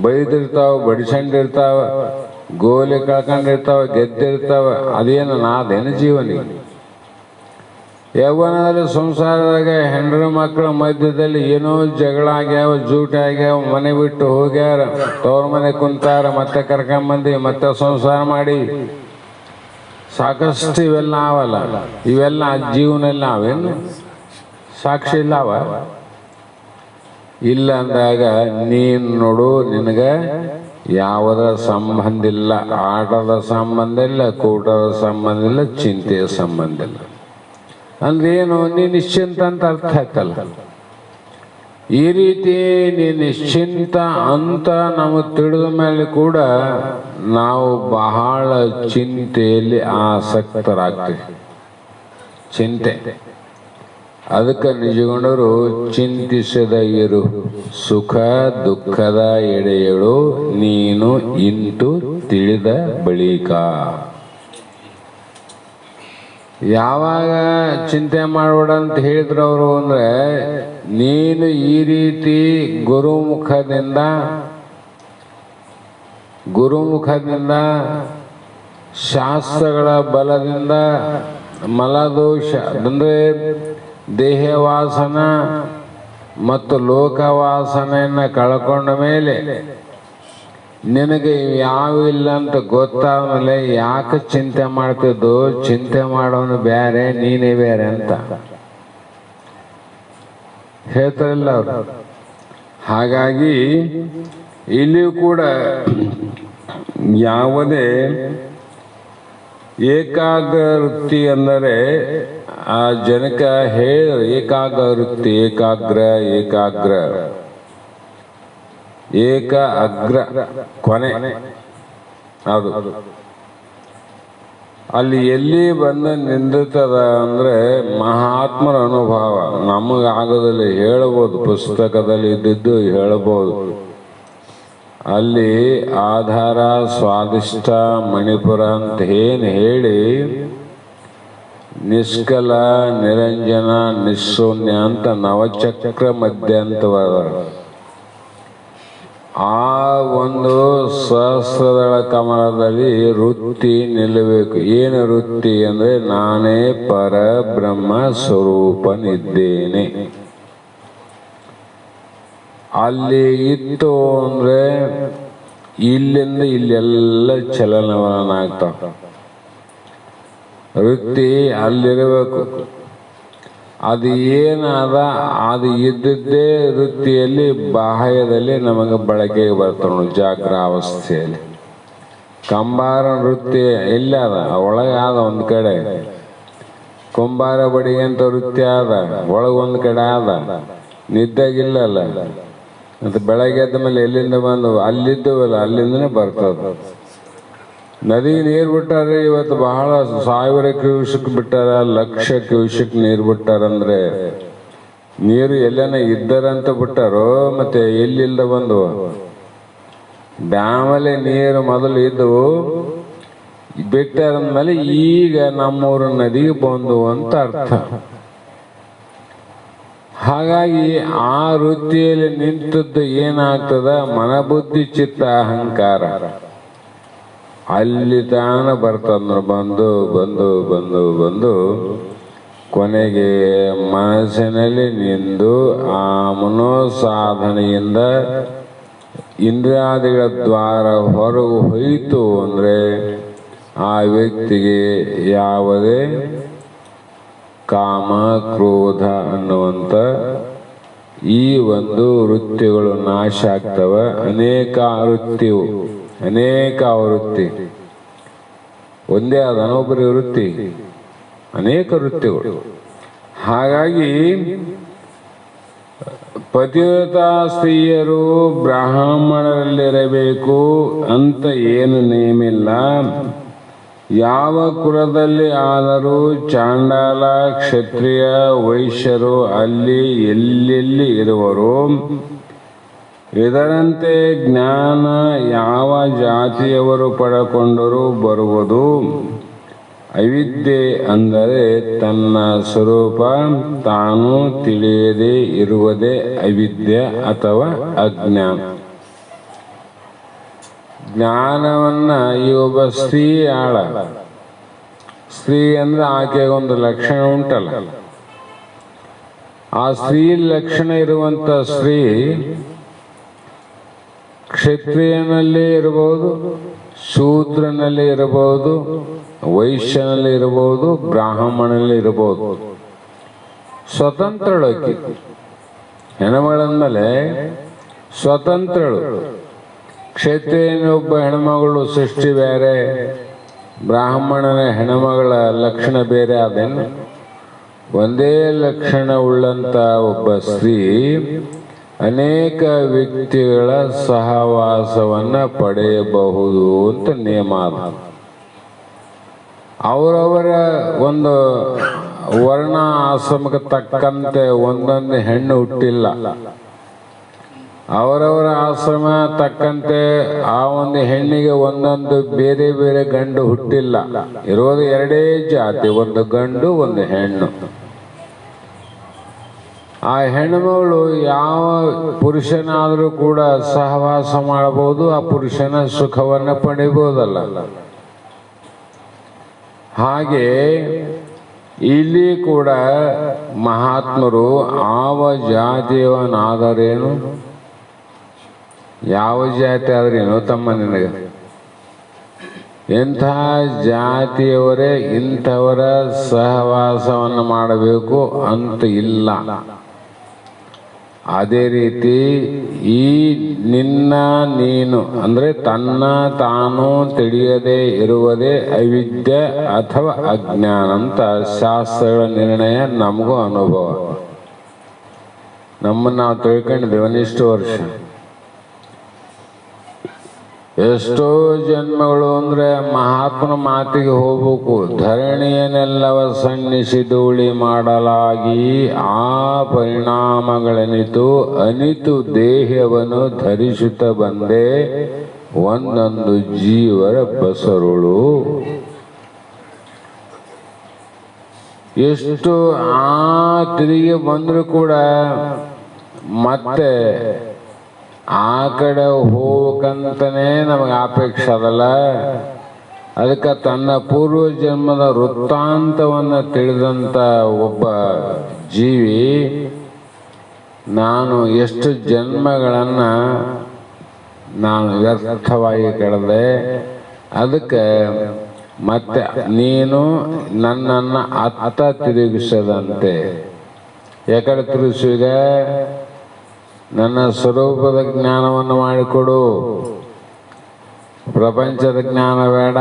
ಬೈದಿರ್ತಾವ, ಬಡಿಸಂಡಿರ್ತಾವ, ಗೋಲಿ ಕಳ್ಕೊಂಡಿರ್ತಾವ, ಗೆದ್ದಿರ್ತಾವ. ಅದೇನು ಜೀವನಿಗೆ. ಯೌವನದಲ್ಲಿ ಸಂಸಾರದಾಗ ಹೆಂಡ್ರ ಮಕ್ಕಳ ಮಧ್ಯದಲ್ಲಿ ಏನೋ ಜಗಳ ಆಗ್ಯಾವ, ಜೂಟ ಆಗ್ಯಾವ, ಮನೆ ಬಿಟ್ಟು ಹೋಗ್ಯಾರ, ತವ್ರ ಮನೆ ಕುಂತಾರ, ಮತ್ತೆ ಕರ್ಕೊಂಬಂದು ಮತ್ತೆ ಸಂಸಾರ ಮಾಡಿ ಸಾಕಷ್ಟು ಇವೆಲ್ಲ ಅವಲ್ಲ. ಇವೆಲ್ಲ ಜೀವನೆಲ್ಲ ಅವೇನು ಸಾಕ್ಷಿ ಇಲ್ಲ ಅವ. ಇಲ್ಲ ಅಂದಾಗ ನೀನು ನೋಡು, ನಿನಗೆ ಯಾವುದರ ಸಂಬಂಧ ಇಲ್ಲ. ಆಟದ ಸಂಬಂಧ ಇಲ್ಲ, ಕೂಟದ ಸಂಬಂಧ ಇಲ್ಲ, ಚಿಂತೆಯ ಸಂಬಂಧ ಇಲ್ಲ. ಅಂದ್ರೆ ಏನು, ನೀನು ನಿಶ್ಚಿಂತ ಅಂತ ಅರ್ಥ ಆಯ್ತಲ್ಲ. ಈ ರೀತಿ ನೀನು ನಿಶ್ಚಿಂತ ಅಂತ ನಮಗೆ ತಿಳಿದ ಮೇಲೆ ಕೂಡ ನಾವು ಬಹಳ ಚಿಂತೆಯಲ್ಲಿ ಆಸಕ್ತರಾಗ್ತೀವಿ. ಚಿಂತೆ ಅದಕ್ಕೆ ನಿಜಗೊಂಡರು ಚಿಂತಿಸದ ಇರು, ಸುಖ ದುಃಖದ ಎಡೆಯಳು ನೀನು ಇಂಟು ತಿಳಿದ ಬಳಿಕ. ಯಾವಾಗ ಚಿಂತೆ ಮಾಡಬೇಡ ಅಂತ ಹೇಳಿದ್ರು ಅವರು ಅಂದರೆ, ನೀನು ಈ ರೀತಿ ಗುರುಮುಖದಿಂದ ಶಾಸ್ತ್ರಗಳ ಬಲದಿಂದ ಮಲದೋಷ ಅಂದರೆ ದೇಹವಾಸನ ಮತ್ತು ಲೋಕವಾಸನೆಯನ್ನು ಕಳ್ಕೊಂಡ ಮೇಲೆ ನಿನಗೆ ಯಾವಿಲ್ಲ ಅಂತ ಗೊತ್ತಾದ್ಮೇಲೆ ಯಾಕೆ ಚಿಂತೆ ಮಾಡ್ತಿದ್ದು, ಚಿಂತೆ ಮಾಡೋನು ಬೇರೆ, ನೀನೇ ಬೇರೆ ಅಂತ ಹೇಳ್ತಾರಿಲ್ಲ ಅವರು. ಹಾಗಾಗಿ ಇಲ್ಲಿಯೂ ಕೂಡ ಯಾವುದೇ ಏಕಾಗ್ರ ವೃತ್ತಿ ಅಂದರೆ ಆ ಜನಕ ಹೇಳ ಏಕಾಗ್ರ ವೃತ್ತಿ ಏಕಾಗ್ರ ಏಕಾಗ್ರ ಏಕ ಅಗ್ರ ಕೊನೆ ಅದು ಅಲ್ಲಿ ಎಲ್ಲಿ ಬಂದು ನಿಂದಿರ್ತದ ಅಂದ್ರೆ ಮಹಾತ್ಮರ ಅನುಭವ ನಮಗಾಗೋದಿಲ್ಲ. ಹೇಳಬಹುದು, ಪುಸ್ತಕದಲ್ಲಿ ಇದ್ದಿದ್ದು ಹೇಳಬಹುದು. ಅಲ್ಲಿ ಆಧಾರ ಸ್ವಾದಿಷ್ಟ ಮಣಿಪುರ ಅಂತ ಏನು ಹೇಳಿ ನಿಷ್ಕಲ ನಿರಂಜನ ನಿಶೂನ್ಯ ಅಂತ ನವಚಕ್ರ ಮಧ್ಯಂತವಾದ ಆ ಒಂದು ಸಹಸ್ರದಳ ಕಮಲದಲ್ಲಿ ವೃತ್ತಿ ನಿಲ್ಲಬೇಕು. ಏನು ವೃತ್ತಿ ಅಂದ್ರೆ ನಾನೇ ಪರಬ್ರಹ್ಮ ಸ್ವರೂಪನಿದ್ದೇನೆ. ಅಲ್ಲಿ ಇತ್ತು ಅಂದ್ರೆ ಇಲ್ಲಿಂದ ಇಲ್ಲೆಲ್ಲ ಚಲನವಲನ ಆಗ್ತಾವ. ವೃತ್ತಿ ಅಲ್ಲಿರಬೇಕು. ಅದು ಏನಾದ ಅದು ಇದ್ದದ್ದೇ ವೃತ್ತಿಯಲ್ಲಿ ಬಾಹ್ಯದಲ್ಲಿ ನಮಗೆ ಬಳಕೆಗೆ ಬರ್ತಾವ. ಜಾಗ್ರಾವಸ್ಥೆಯಲ್ಲಿ ಕಂಬಾರ ವೃತ್ತಿ ಎಲ್ಲಿ ಅದ? ಒಳಗೆ ಆದ ಒಂದು ಕಡೆ. ಕುಂಬಾರ ಬಡಿಗೆ ಅಂತ ವೃತ್ತಿ ಆದ, ಒಳಗೊಂದು ಕಡೆ ಆದ. ನಿದ್ದಾಗಿಲ್ಲಲ್ಲ. ಮತ್ತು ಬೆಳಗ್ಗೆ ಎದ್ದ ಮೇಲೆ ಎಲ್ಲಿಂದ ಬಂದು ಅಲ್ಲಿದ್ದವಲ್ಲ ಅಲ್ಲಿಂದನೇ ಬರ್ತದ. ನದಿಗೆ ನೀರು ಬಿಟ್ಟಾರೆ ಇವತ್ತು ಬಹಳ 1000 ಕ್ಯೂಸೆಕ್ ಬಿಟ್ಟಾರ, 1,00,000 ಕ್ಯೂಸೆಕ್ ನೀರು ಬಿಟ್ಟಾರಂದ್ರೆ ನೀರು ಎಲ್ಲೇನ ಇದ್ದಾರಂತ ಬಿಟ್ಟಾರೋ ಮತ್ತೆ ಎಲ್ಲಿಲ್ದ ಬಂದು ಡ್ಯಾಮಲ್ಲಿ ನೀರು ಮೊದಲು ಇದ್ದವು ಬಿಟ್ಟಾರಂದ್ಮೇಲೆ ಈಗ ನಮ್ಮೂರು ನದಿಗೆ ಬಂದು ಅಂತ ಅರ್ಥ. ಹಾಗಾಗಿ ಆ ವೃತ್ತಿಯಲ್ಲಿ ನಿಂತದ್ದು ಏನಾಗ್ತದ? ಮನಬುದ್ಧಿ ಚಿತ್ತ ಅಹಂಕಾರ ಅಲ್ಲಿ ತಾನ ಬರ್ತಂದ್ರೆ ಬಂದು ಬಂದು ಬಂದು ಬಂದು ಕೊನೆಗೆ ಮನಸ್ಸಿನಲ್ಲಿ ನಿಂದು ಆ ಮನೋಸಾಧನೆಯಿಂದ ಇಂದ್ರಿಯಾದಿಗಳ ದ್ವಾರ ಹೊರಗು ಹೋಯಿತು ಅಂದರೆ ಆ ವ್ಯಕ್ತಿಗೆ ಯಾವುದೇ ಕಾಮ ಕ್ರೋಧ ಅನ್ನುವಂಥ ಈ ಒಂದು ವೃತ್ತಿಗಳು ನಾಶ ಆಗ್ತವೆ. ಅನೇಕ ವೃತ್ತಿ ಒಂದೇ ಆದ ಒಬ್ಬರಿ ವೃತ್ತಿ, ಅನೇಕ ವೃತ್ತಿಗಳು. ಹಾಗಾಗಿ ಪತಿವ್ರತ ಸ್ತ್ರೀಯರು ಬ್ರಾಹ್ಮಣರಲ್ಲಿರಬೇಕು ಅಂತ ಏನು ನೇಮಿಲ್ಲ. ಯಾವ ಕುಲದಲ್ಲಿ ಆದರೂ ಚಾಂಡಾಲ ಕ್ಷತ್ರಿಯ ವೈಶ್ಯರು ಅಲ್ಲಿ ಎಲ್ಲೆಲ್ಲಿ ಇರುವರು. ಇದರಂತೆ ಜ್ಞಾನ ಯಾವ ಜಾತಿಯವರು ಪಡಕೊಂಡರೂ ಬರುವುದು. ಅವಿದ್ಯೆ ಅಂದರೆ ತನ್ನ ಸ್ವರೂಪ ತಾನು ತಿಳಿಯದೇ ಇರುವುದೇ ಅವಿದ್ಯೆ ಅಥವಾ ಅಜ್ಞಾನ. ಜ್ಞಾನವನ್ನ ಈ ಒಬ್ಬ ಸ್ತ್ರೀ ಆಳ. ಸ್ತ್ರೀ ಅಂದ್ರೆ ಆಕೆಗೊಂದು ಲಕ್ಷಣ ಉಂಟಲ್ಲ. ಆ ಸ್ತ್ರೀ ಲಕ್ಷಣ ಇರುವಂತ ಸ್ತ್ರೀ ಕ್ಷತ್ರಿಯನಲ್ಲಿ ಇರಬಹುದು, ಶೂದ್ರನಲ್ಲಿ ಇರಬಹುದು, ವೈಶ್ಯನಲ್ಲಿ ಇರಬಹುದು, ಬ್ರಾಹ್ಮಣನಲ್ಲಿ ಇರಬಹುದು. ಸ್ವತಂತ್ರಳೋಕಿ ಹೆಣ್ಮಗಳಂದಮೇಲೆ ಸ್ವತಂತ್ರಳು. ಕ್ಷತ್ರಿಯನೊಬ್ಬ ಹೆಣ್ಮಗಳು ಸೃಷ್ಟಿ ಬೇರೆ, ಬ್ರಾಹ್ಮಣನ ಹೆಣ್ಮಗಳ ಲಕ್ಷಣ ಬೇರೆ ಆದೇನು? ಒಂದೇ ಲಕ್ಷಣ ಉಳ್ಳಂತ ಒಬ್ಬ ಸ್ತ್ರೀ ಅನೇಕ ವ್ಯಕ್ತಿಗಳ ಸಹವಾಸವನ್ನ ಪಡೆಯಬಹುದು ಅಂತ ನೇಮ. ಅವರವರ ಒಂದು ವರ್ಣ ಆಶ್ರಮಕ್ಕೆ ತಕ್ಕಂತೆ ಒಂದೊಂದು ಹೆಣ್ಣು ಹುಟ್ಟಿಲ್ಲ. ಅವರವರ ಆಶ್ರಮ ತಕ್ಕಂತೆ ಆ ಒಂದು ಹೆಣ್ಣಿಗೆ ಒಂದೊಂದು ಬೇರೆ ಬೇರೆ ಗಂಡು ಹುಟ್ಟಿಲ್ಲ. ಇರೋದು ಎರಡೇ ಜಾತಿ, ಒಂದು ಗಂಡು ಒಂದು ಹೆಣ್ಣು. ಆ ಹೆಣ್ಣುಮಗಳು ಯಾವ ಪುರುಷನಾದರೂ ಕೂಡ ಸಹವಾಸ ಮಾಡಬಹುದು, ಆ ಪುರುಷನ ಸುಖವನ್ನು ಪಡಿಬಹುದಲ್ಲ. ಹಾಗೆ ಇಲ್ಲಿ ಕೂಡ ಮಹಾತ್ಮರು ಆವ ಜಾತಿಯವನಾದರೇನು, ಯಾವ ಜಾತಿ ಆದ್ರೇನು ತಮ್ಮ ನಿನಗೆ, ಎಂಥ ಜಾತಿಯವರೇ ಇಂಥವರ ಸಹವಾಸವನ್ನು ಮಾಡಬೇಕು ಅಂತ ಇಲ್ಲ. ಅದೇ ರೀತಿ ಈ ನಿನ್ನ ನೀನು ಅಂದರೆ ತನ್ನ ತಾನು ತಿಳಿಯದೇ ಇರುವುದೇ ಅವಿದ್ಯೆ ಅಥವಾ ಅಜ್ಞಾನ ಅಂತ ಶಾಸ್ತ್ರಗಳ ನಿರ್ಣಯ, ನಮಗೂ ಅನುಭವ. ನಮ್ಮನ್ನು ನಾವು ತಿಳ್ಕೊಂಡಿದ್ದೇವೆ ಒಂದಿಷ್ಟು ವರ್ಷ, ಎಷ್ಟೋ ಜನ್ಮಗಳು ಅಂದರೆ ಮಹಾತ್ಮನ ಮಾತಿಗೆ ಹೋಗ್ಬೇಕು. ಧರಣಿಯನ್ನೆಲ್ಲವ ಸಣ್ಣಿಸಿ ಧೂಳಿ ಮಾಡಲಾಗಿ ಆ ಪರಿಣಾಮಗಳೆನಿತು ಅನಿತು ದೇಹವನ್ನು ಧರಿಸುತ್ತ ಬಂದೆ ಒಂದೊಂದು ಜೀವರ ಬಸರುಳು. ಎಷ್ಟು ಆ ತಿರುಗಿ ಬಂದರೂ ಕೂಡ ಮತ್ತೆ ಆ ಕಡೆ ಹೋಗಕ್ಕಂತನೇ ನಮಗೆ ಅಪೇಕ್ಷೆ ಅದಲ್ಲ. ಅದಕ್ಕೆ ತನ್ನ ಪೂರ್ವ ಜನ್ಮದ ವೃತ್ತಾಂತವನ್ನು ತಿಳಿದಂಥ ಒಬ್ಬ ಜೀವಿ ನಾನು ಎಷ್ಟು ಜನ್ಮಗಳನ್ನು ನಾನು ವ್ಯರ್ಥವಾಗಿ ಕಳೆದೆ, ಅದಕ್ಕೆ ಮತ್ತೆ ನೀನು ನನ್ನನ್ನು ಅತ್ತ ತಿರುಗಿಸದಂತೆ. ಯಾಕಡೆ ತಿರುಗಿಸುವಾಗ ನನ್ನ ಸ್ವರೂಪದ ಜ್ಞಾನವನ್ನು ಮಾಡಿಕೊಡು, ಪ್ರಪಂಚದ ಜ್ಞಾನ ಬೇಡ.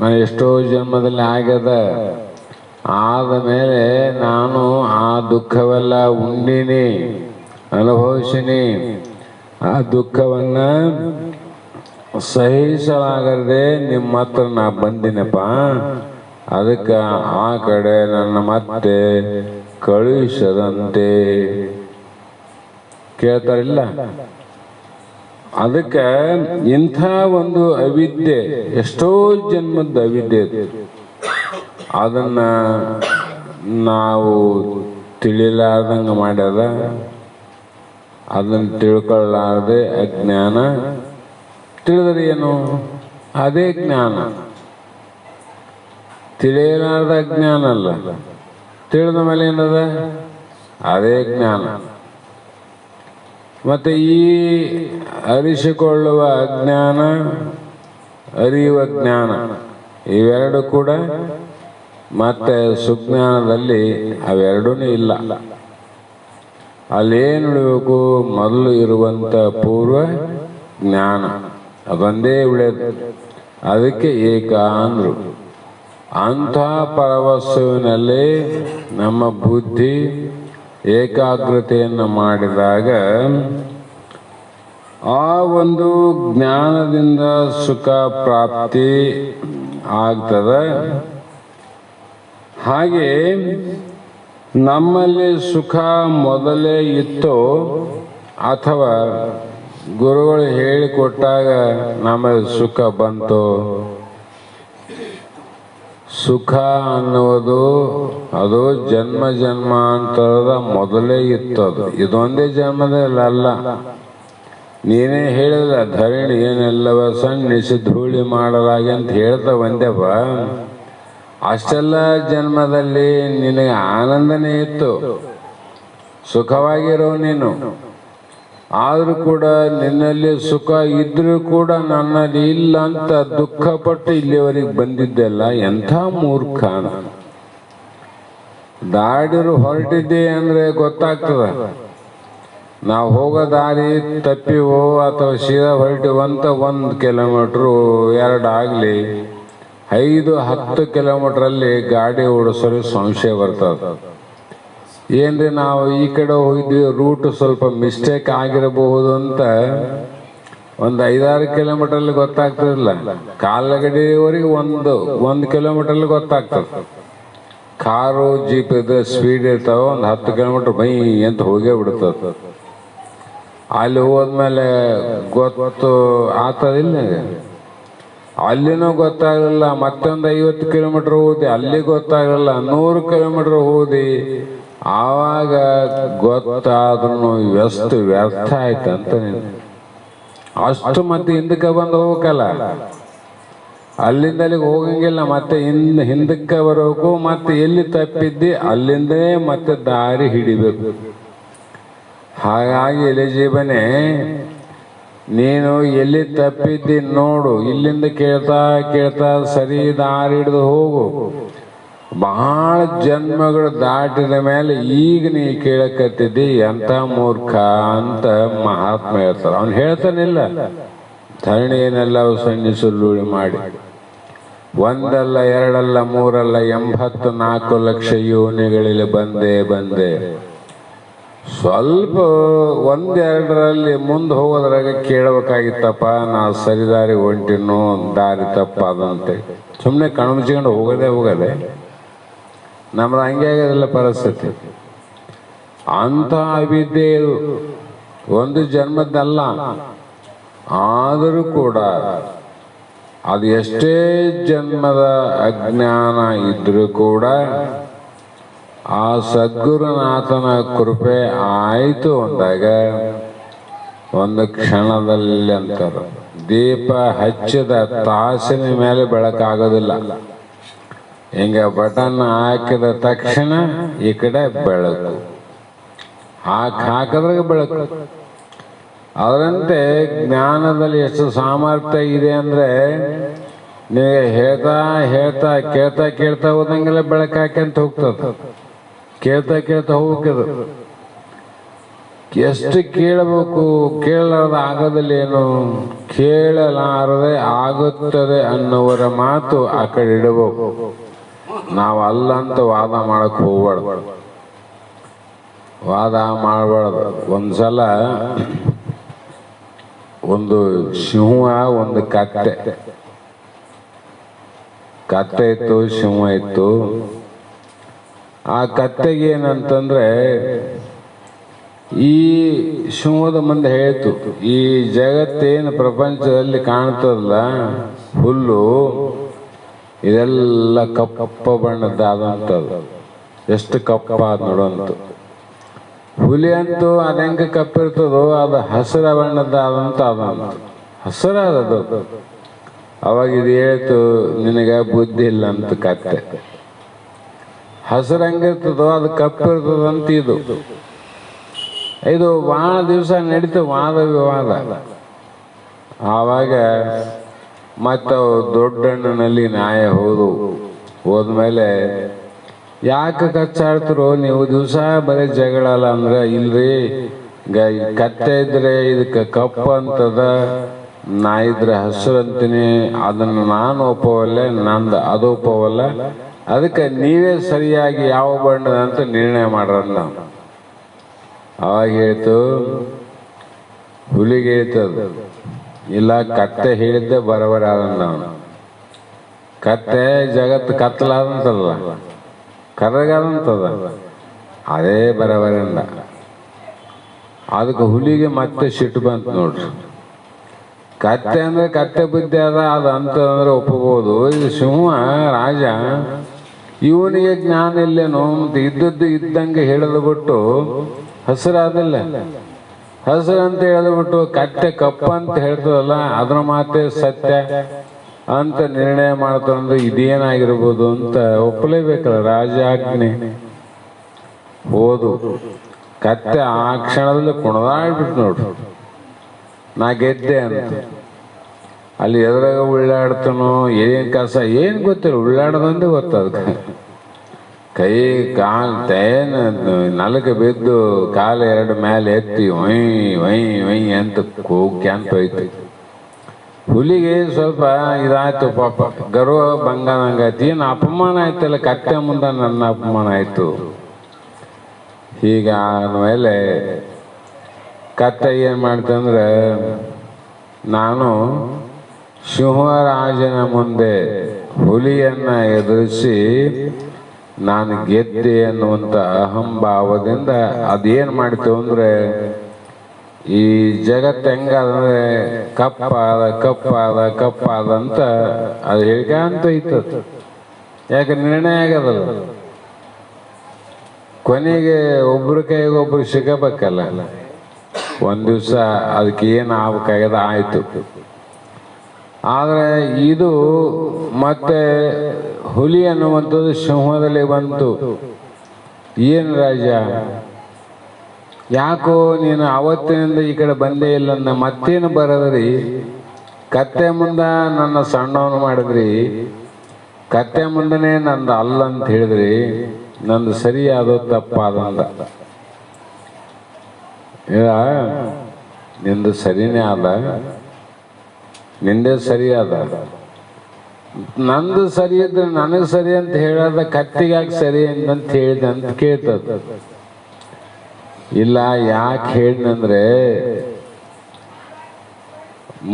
ನಾನು ಎಷ್ಟೋ ಜನ್ಮದಲ್ಲಿ ಆಗ್ಯದ, ಆದ ಮೇಲೆ ನಾನು ಆ ದುಃಖವೆಲ್ಲ ಉಂಡಿನಿ, ಅನುಭವಿಸಿನಿ. ಆ ದುಃಖವನ್ನು ಸಹಿಸಲಾಗದೆ ನಿಮ್ಮ ಹತ್ರ ನಾ ಬಂದಿನಪ್ಪ. ಅದಕ್ಕೆ ಆ ಕಡೆ ನನ್ನ ಮತ್ತೆ ಕಳುಹಿಸದಂತೆ. ಕೇಳ್ತಾರಿಲ್ಲ? ಅದಕ್ಕೆ ಇಂಥ ಒಂದು ಅವಿದ್ಯೆ, ಎಷ್ಟೋ ಜನ್ಮದ ಅವಿದ್ಯೆ, ಅದನ್ನ ನಾವು ತಿಳಿಲಾರ್ದಂಗೆ ಮಾಡ್ಯದ. ಅದನ್ನು ತಿಳ್ಕೊಳ್ಳಾರ್ದೆ ಅಜ್ಞಾನ. ತಿಳಿದ್ರೆ ಏನು? ಅದೇ ಜ್ಞಾನ. ತಿಳಿಯಲಾರ್ದ ಅಜ್ಞಾನ ಅಲ್ಲ, ತಿಳಿದ ಮೇಲೆ ಏನದ? ಅದೇ ಜ್ಞಾನ. ಮತ್ತು ಈ ಅರಿಸಿಕೊಳ್ಳುವ ಅಜ್ಞಾನ, ಅರಿಯುವ ಜ್ಞಾನ, ಇವೆರಡು ಕೂಡ ಮತ್ತೆ ಸುಜ್ಞಾನದಲ್ಲಿ ಅವೆರಡೂ ಇಲ್ಲ. ಅಲ್ಲೇನು ಉಳಿಬೇಕು? ಮೊದಲು ಇರುವಂಥ ಪೂರ್ವ ಜ್ಞಾನ, ಅದೊಂದೇ ಉಳಿಯೋದು. ಅದಕ್ಕೆ ಏಕ ಅಂದರು. ಅಂಥ ಪರವಸ್ತುವಿನಲ್ಲಿ ನಮ್ಮ ಬುದ್ಧಿ ಏಕಾಗ್ರತೆಯನ್ನು ಮಾಡಿದಾಗ ಆ ಒಂದು ಜ್ಞಾನದಿಂದ ಸುಖ ಪ್ರಾಪ್ತಿ ಆಗ್ತದೆ. ಹಾಗೆ ನಮ್ಮಲ್ಲಿ ಸುಖ ಮೊದಲೇ ಇತ್ತೋ ಅಥವಾ ಗುರುಗಳು ಹೇಳಿಕೊಟ್ಟಾಗ ನಮ್ಮಲ್ಲಿ ಸುಖ ಬಂತು? ಸುಖ ಅನ್ನುವುದು ಅದು ಜನ್ಮ ಜನ್ಮಾಂತರದ ಮೊದಲೇ ಇತ್ತದು. ಇದೊಂದೇ ಜನ್ಮದಲ್ಲ. ನೀನೇ ಹೇಳಿಲ್ಲ, ಧರಣಿ ಏನೆಲ್ಲವ ಸಣ್ಣಿಸಿ ಧೂಳಿ ಮಾಡಲಾಗಿ ಅಂತ ಹೇಳ್ತಾ ಬಂದೆಪ್ಪ. ಅಷ್ಟೆಲ್ಲ ಜನ್ಮದಲ್ಲಿ ನಿನಗೆ ಆನಂದನೇ ಇತ್ತು, ಸುಖವಾಗಿರೋ ನೀನು. ಆದರೂ ಕೂಡ ನಿನ್ನಲ್ಲಿ ಸುಖ ಇದ್ರೂ ಕೂಡ ನನ್ನಲ್ಲಿ ಇಲ್ಲ ಅಂತ ದುಃಖಪಟ್ಟು ಇಲ್ಲಿವರೆಗೆ ಬಂದಿದ್ದೆಲ್ಲ ಎಂಥ ಮೂರ್ಖ. ದಾಡಿರು ಹೊರಟಿದ್ದೆ ಅಂದರೆ ಗೊತ್ತಾಗ್ತದ. ನಾವು ಹೋಗೋ ದಾರಿ ತಪ್ಪಿವೋ ಅಥವಾ ಸೀದಾ ಹೊರಟಿವಂತ 1 ಕಿಲೋಮೀಟ್ರು 2 ಆಗಲಿ 5-10 ಕಿಲೋಮೀಟ್ರಲ್ಲಿ ಗಾಡಿ ಓಡಿಸೋರು ಸಂಶಯ ಬರ್ತದೆ. ಏನ್ರಿ ನಾವು ಈ ಕಡೆ ಹೋಗಿದ್ವಿ, ರೂಟ್ ಸ್ವಲ್ಪ ಮಿಸ್ಟೇಕ್ ಆಗಿರಬಹುದು ಅಂತ ಒಂದು 5-6 ಕಿಲೋಮೀಟ್ರಲ್ಲಿ ಗೊತ್ತಾಗ್ತದಿಲ್ಲ. ಕಾಲ್ಗಡಿವರೆಗೆ 1 ಕಿಲೋಮೀಟ್ರಲ್ಲಿ ಗೊತ್ತಾಗ್ತದೆ. ಕಾರು ಜೀಪ್ ಇದ್ರೆ ಸ್ಪೀಡ್ ಇರ್ತಾವ, ಒಂದು 10 ಕಿಲೋಮೀಟ್ರ್ ಬೈ ಅಂತ ಹೋಗೇ ಬಿಡ್ತದೆ. ಅಲ್ಲಿ ಹೋದ್ಮೇಲೆ ಗೊತ್ತು ಆಗ್ತದಿಲ್ಲ. ಅಲ್ಲಿನೂ ಗೊತ್ತಾಗಲಿಲ್ಲ, ಮತ್ತೊಂದು 50 ಕಿಲೋಮೀಟ್ರ್ ಹೋದಿ, ಅಲ್ಲಿ ಗೊತ್ತಾಗಲಿಲ್ಲ, 100 ಕಿಲೋಮೀಟ್ರ್ ಹೋದಿ. ಆವಾಗ ಗೊತ್ತಾದ್ರೂ ವ್ಯರ್ಥ ಆಯ್ತಂತ. ಅಷ್ಟು ಮತ್ತೆ ಹಿಂದಕ್ಕೆ ಬಂದು ಹೋಗ್ಬೇಕಲ್ಲ, ಅಲ್ಲಿಂದ ಅಲ್ಲಿಗೆ ಹೋಗಂಗಿಲ್ಲ. ಮತ್ತೆ ಹಿಂದಕ್ಕೆ ಬರಬೇಕು. ಮತ್ತೆ ಎಲ್ಲಿ ತಪ್ಪಿದ್ದಿ ಅಲ್ಲಿಂದೇ ಮತ್ತೆ ದಾರಿ ಹಿಡಿಬೇಕು. ಹಾಗಾಗಿ ಎಲಿಜೀಬನೇ, ನೀನು ಎಲ್ಲಿ ತಪ್ಪಿದ್ದಿ ನೋಡು, ಇಲ್ಲಿಂದ ಕೇಳ್ತಾ ಕೇಳ್ತಾ ಸರಿ ದಾರಿ ಹಿಡಿದು ಹೋಗು. ಬಹಳ ಜನ್ಮಗಳು ದಾಟಿದ ಮೇಲೆ ಈಗ ನೀ ಕೇಳಕತ್ತಿದ್ದಿ ಎಂಥ ಮೂರ್ಖ ಅಂತ ಮಹಾತ್ಮ ಹೇಳ್ತಾರೆ. ಅವನು ಹೇಳ್ತಾನಿಲ್ಲ, ಧರಣಿಯನ್ನೆಲ್ಲವೂ ಸಣ್ಣಿಸುರುಳಿ ಮಾಡಿ ಒಂದಲ್ಲ ಎರಡಲ್ಲ ಮೂರಲ್ಲ 84 ಲಕ್ಷ ಯೋನಿಗಳಲ್ಲಿ ಬಂದೆ ಸ್ವಲ್ಪ ಒಂದೆರಡರಲ್ಲಿ ಮುಂದೆ ಹೋಗೋದ್ರಾಗ ಕೇಳಬೇಕಾಗಿತ್ತಪ್ಪ, ನಾ ಸರಿದಾರಿ ಹೊಂಟಿನೋ ದಾರಿ ತಪ್ಪಾದಂತೆ. ಸುಮ್ಮನೆ ಕಣ್ಮುಚ್ಕೊಂಡು ಹೋಗದೆ ನಮ್ದು ಹಂಗೆ ಆಗೋದಿಲ್ಲ ಪರಿಸ್ಥಿತಿ. ಅಂಥ ಅವಿದ್ಯೆ ಇದು ಒಂದು ಜನ್ಮದ್ದಲ್ಲ. ಆದರೂ ಕೂಡ ಅದು ಎಷ್ಟೇ ಜನ್ಮದ ಅಜ್ಞಾನ ಇದ್ರೂ ಕೂಡ ಆ ಸದ್ಗುರುನಾಥನ ಕೃಪೆ ಆಯಿತು ಅಂದಾಗ ಒಂದು ಕ್ಷಣದಲ್ಲಿ ಅಂತಾರೆ, ದೀಪ ಹಚ್ಚಿದ ತಾಸಿನ ಮೇಲೆ ಬೆಳಕಾಗೋದಿಲ್ಲ. ಹಿಂಗೆ ಬಟನ್ ಹಾಕಿದ ತಕ್ಷಣ ಈ ಕಡೆ ಬೆಳಕು, ಹಾಕಿದ್ರಾಗ ಬೆಳಕು. ಅದರಂತೆ ಜ್ಞಾನದಲ್ಲಿ ಎಷ್ಟು ಸಾಮರ್ಥ್ಯ ಇದೆ ಅಂದರೆ, ನೀವು ಹೇಳ್ತಾ ಕೇಳ್ತಾ ಹೋದಂಗೆಲ್ಲ ಬೆಳಕು ಹಾಕ್ಯಂತ ಹೋಗ್ತದೆ. ಕೇಳ್ತಾ ಹೋಗ್ತದೆ. ಎಷ್ಟು ಕೇಳಬೇಕು, ಕೇಳಲಾರದ ಆಗೋದಿಲ್ಲೇನು, ಕೇಳಲಾರದೆ ಆಗುತ್ತದೆ ಅನ್ನುವರ ಮಾತು ಆ ಕಡೆ ಇಡಬೇಕು. ನಾವು ಅಲ್ಲಂತ ವಾದ ಮಾಡಕ್ಕೆ ಹೋಗ್ಬಾರ್ದು, ವಾದ ಮಾಡಬಾರ್ದು. ಒಂದ್ಸಲ ಒಂದು ಸಿಂಹ ಒಂದು ಕತ್ತೆ ಇತ್ತು, ಸಿಂಹ ಇತ್ತು. ಆ ಕತ್ತೆಗೆ ಏನಂತಂದ್ರೆ, ಈ ಸಿಂಹದ ಮುಂದೆ ಹೇಳ್ತು, ಈ ಜಗತ್ತೇನು ಪ್ರಪಂಚದಲ್ಲಿ ಕಾಣ್ತದಲ್ಲ ಹುಲ್ಲು, ಇದೆಲ್ಲ ಕಪ್ಪ ಬಣ್ಣದ್ದಾದಂಥದ್ದು. ಎಷ್ಟು ಕಪ್ಪ ನೋಡುವಂತ. ಹುಲಿ ಅಂತೂ ಅದೆಂಗೆ ಕಪ್ಪಿರ್ತದೋ ಅದು ಹಸಿರ ಬಣ್ಣದ್ದಾದಂತ ಅದಂತ ಹಸಿರಾದದು. ಅವಾಗ ಇದು ಹೇಳ್ತು, ನಿನಗೆ ಬುದ್ಧಿ ಇಲ್ಲ ಅಂತ ಕತ್ತೆ. ಹಸಿರಂಗಿರ್ತದೋ ಅದು ಕಪ್ಪಿರ್ತದಂತ ಇದು ಭಾಳ ದಿವಸ ನಡೀತು ವಾದ ವಿವಾದ. ಆವಾಗ ಮತ್ತು ದೊಡ್ಡಣ್ಣನಲ್ಲಿ ನ್ಯಾಯ ಹೋದ್ಮೇಲೆ, ಯಾಕೆ ಕಚ್ಚಾಡ್ತಿರೋ ನೀವು ದಿವಸ ಬರೀ ಜಗಳ ಅಲ್ಲ ಅಂದ್ರೆ, ಇಲ್ರಿ ಕತ್ತೆ ಇದ್ರೆ ಇದಕ್ಕೆ ಕಪ್ಪು ಅಂತದ, ನಾ ಇದ್ರೆ ಹಸಿರು ಅಂತೀನಿ, ಅದನ್ನು ನಾನು ಒಪ್ಪವಲ್ಲ, ನಂದು ಅದು ಒಪ್ಪವಲ್ಲ, ಅದಕ್ಕೆ ನೀವೇ ಸರಿಯಾಗಿ ಯಾವ ಬಣ್ಣದ ಅಂತ ನಿರ್ಣಯ ಮಾಡ್ರಲ್ಲ. ಅವಾಗ ಹೇಳ್ತು, ಹುಲಿಗೆ ಹೇಳ್ತದ, ಇಲ್ಲ ಕತ್ತೆ ಹೇಳಿದ್ದೆ ಬರಬರ ನಾವು. ಕತ್ತೆ ಜಗತ್ತು ಕತ್ತಲಾದಂತಲ್ಲ, ಕರಗಾದಂತದ, ಅದೇ ಬರಬರಿಂದ. ಅದಕ್ಕೆ ಹುಲಿಗೆ ಮತ್ತೆ ಸಿಟ್ಟು ಬಂತು ನೋಡ್ರಿ. ಕತ್ತೆ ಅಂದ್ರೆ ಕತ್ತೆ ಬುದ್ಧಿ ಅದ, ಅದು ಅಂತಂದ್ರೆ ಒಪ್ಪಬಹುದು. ಇದು ಸಿಂಹ ರಾಜ, ಇವನಿಗೆ ಜ್ಞಾನ ಇಲ್ಲೇನೋ, ಮತ್ತೆ ಇದ್ದದ್ದು ಇದ್ದಂಗೆ ಹೇಳಿದು ಬಿಟ್ಟು ಹಸಿರಾದಿಲ್ಲ, ಹಸಿರು ಅಂತ ಹೇಳಿದ್ಬಿಟ್ಟು ಕತ್ತೆ ಕಪ್ಪ ಅಂತ ಹೇಳ್ತದಲ್ಲ, ಅದ್ರ ಮಾತೆ ಸತ್ಯ ಅಂತ ನಿರ್ಣಯ ಮಾಡ್ತಂದ್ರೆ ಇದೇನಾಗಿರ್ಬೋದು ಅಂತ ಒಪ್ಪಲೇಬೇಕಲ್ಲ. ರಾಜಾಜ್ಞೆ ಕತ್ತೆ ಆ ಕ್ಷಣದಲ್ಲಿ ಕುಣದಾಡ್ಬಿಟ್ಟು ನೋಡ್ರಿ, ನಾ ಗೆದ್ದೆ ಅಂತ. ಅಲ್ಲಿ ಎದುರಾಗ ಉಳ್ಳಾಡ್ತನೋ ಏನ್ ಕಸ ಏನ್ ಗೊತ್ತಿಲ್ಲ, ಉಳ್ಳಾಡದಂದೇ ಗೊತ್ತದ. ಕೈ ಕಾಲು ತೇನ ನಲಕ ಬಿದ್ದು ಕಾಲು ಎರಡು ಮೇಲೆ ಎತ್ತಿ ಒಯ್ ಅಂತ ಕೂಗ್ಕ್ಯಾಂತ ಹೋಯ್ತು. ಹುಲಿಗೆ ಸ್ವಲ್ಪ ಇದಾಯ್ತು ಪಾಪ, ಗರ್ವ ಬಂಗಾನಂಗಾಯ್ತು. ಏನು ಅಪಮಾನ ಆಯ್ತಲ್ಲ, ಕತ್ತೆ ಮುಂದೆ ನನ್ನ ಅಪಮಾನ ಆಯ್ತು. ಹೀಗಾದ್ಮೇಲೆ ಕತ್ತೆ ಏನು ಮಾಡ್ತಂದ್ರೆ, ನಾನು ಸಿಂಹರಾಜನ ಮುಂದೆ ಹುಲಿಯನ್ನ ಎದುರಿಸಿ ನಾನು ಗೆದ್ದೆ ಅನ್ನುವಂಥ ಅಹಂಭಾವದಿಂದ ಅದೇನು ಮಾಡ್ತು ಅಂದ್ರೆ, ಈ ಜಗತ್ತು ಹೆಂಗಂದ್ರೆ ಕಪ್ಪಾದ ಅಂತ ಅದು ಹೇಳ್ಕಂತ ಇತ್ತು. ಯಾಕೆ ನಿರ್ಣಯ ಆಗದಲ್ಲ, ಕೊನೆಗೆ ಒಬ್ರ ಕೈಗೆ ಒಬ್ರು ಸಿಗಬೇಕಲ್ಲ. ಒಂದು ದಿವಸ ಅದಕ್ಕೆ ಏನು ಆಗ್ಬೇಕಾಗ್ಯದ ಆಯಿತು. ಆದರೆ ಇದು ಮತ್ತೆ ಹುಲಿ ಅನ್ನುವಂಥದ್ದು ಸಿಂಹದಲ್ಲಿ ಬಂತು. ಏನು ರಾಜ, ಯಾಕೋ ನೀನು ಅವತ್ತಿನಿಂದ ಈ ಕಡೆ ಬಂದೇ ಇಲ್ಲ, ಮತ್ತೇನು ಬರದ್ರಿ? ಕತ್ತೆ ಮುಂದ ನನ್ನ ಸಣ್ಣವನು ಮಾಡಿದ್ರಿ, ಕತ್ತೆ ಮುಂದನೆ ನಂದು ಅಲ್ಲ ಅಂತ ಹೇಳಿದ್ರಿ, ನಂದು ಸರಿಯಾದ ತಪ್ಪಾದಂದ. ಇಲ್ಲ, ನಿಂದು ಸರಿನೇ ಆದ, ನಿಂದೇ ಸರಿ ಆದ. ನಂದು ಸರಿ ಇದ್ರೆ ನನಗೆ ಸರಿ ಅಂತ ಹೇಳದ, ಕತ್ತಿಗಾಗಿ ಸರಿ ಅಂತ ಹೇಳಿದೆ ಅಂತ ಕೇಳ್ತದ. ಇಲ್ಲ, ಯಾಕೆ ಹೇಳಿನಂದ್ರೆ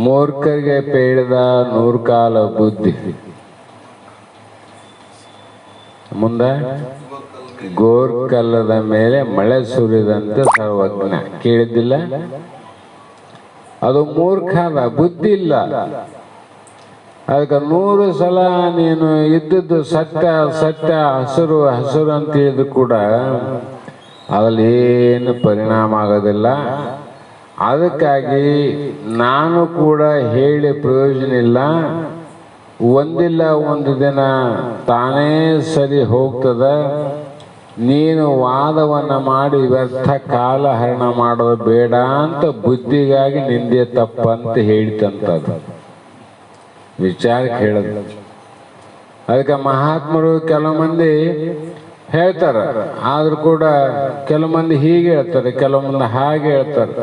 ಮೂರ್ಖರಿಗೆ ಪೇಳಿದ 100 ಕಾಲ ಬುದ್ಧಿ. ಮುಂದೆ ಗೋರ್ಕಲ್ಲದ ಮೇಲೆ ಮಳೆ ಸುರಿದಂತೆ ಸರ್ವಜ್ಞ. ಕೇಳಿದ್ದಿಲ್ಲ? ಅದು ಮೂರ್ಖದ, ಬುದ್ಧಿ ಇಲ್ಲ. ಅದಕ್ಕೆ 100 ಸಲ ನೀನು ಇದ್ದದ್ದು ಸತ್ಯ ಸತ್ಯ ಹಸಿರು ಹಸಿರು ಅಂತ ಹೇಳಿದ್ರು ಕೂಡ ಅದ್ರಲ್ಲಿ ಏನು ಪರಿಣಾಮ ಆಗೋದಿಲ್ಲ. ಅದಕ್ಕಾಗಿ ನಾನು ಕೂಡ ಹೇಳಿ ಪ್ರಯೋಜನ ಇಲ್ಲ. ಒಂದಿಲ್ಲ ಒಂದು ದಿನ ತಾನೇ ಸರಿ ಹೋಗ್ತದ. ನೀನು ವಾದವನ್ನು ಮಾಡಿ ವ್ಯರ್ಥ ಕಾಲ ಹರಣ ಮಾಡೋದು ಬೇಡ ಅಂತ ಬುದ್ಧಿಗಾಗಿ ನಿಂದೆ ತಪ್ಪಂತ ಹೇಳಿತಂತದ್ದು ವಿಚಾರಕ್ಕೆ ಹೇಳೋದು. ಅದಕ್ಕೆ ಮಹಾತ್ಮರು ಕೆಲವು ಮಂದಿ ಹೇಳ್ತಾರೆ, ಆದ್ರೂ ಕೂಡ ಕೆಲವು ಮಂದಿ ಹೀಗೆ ಹೇಳ್ತಾರೆ, ಕೆಲವು ಮಂದಿ ಹಾಗೆ ಹೇಳ್ತಾರೆ.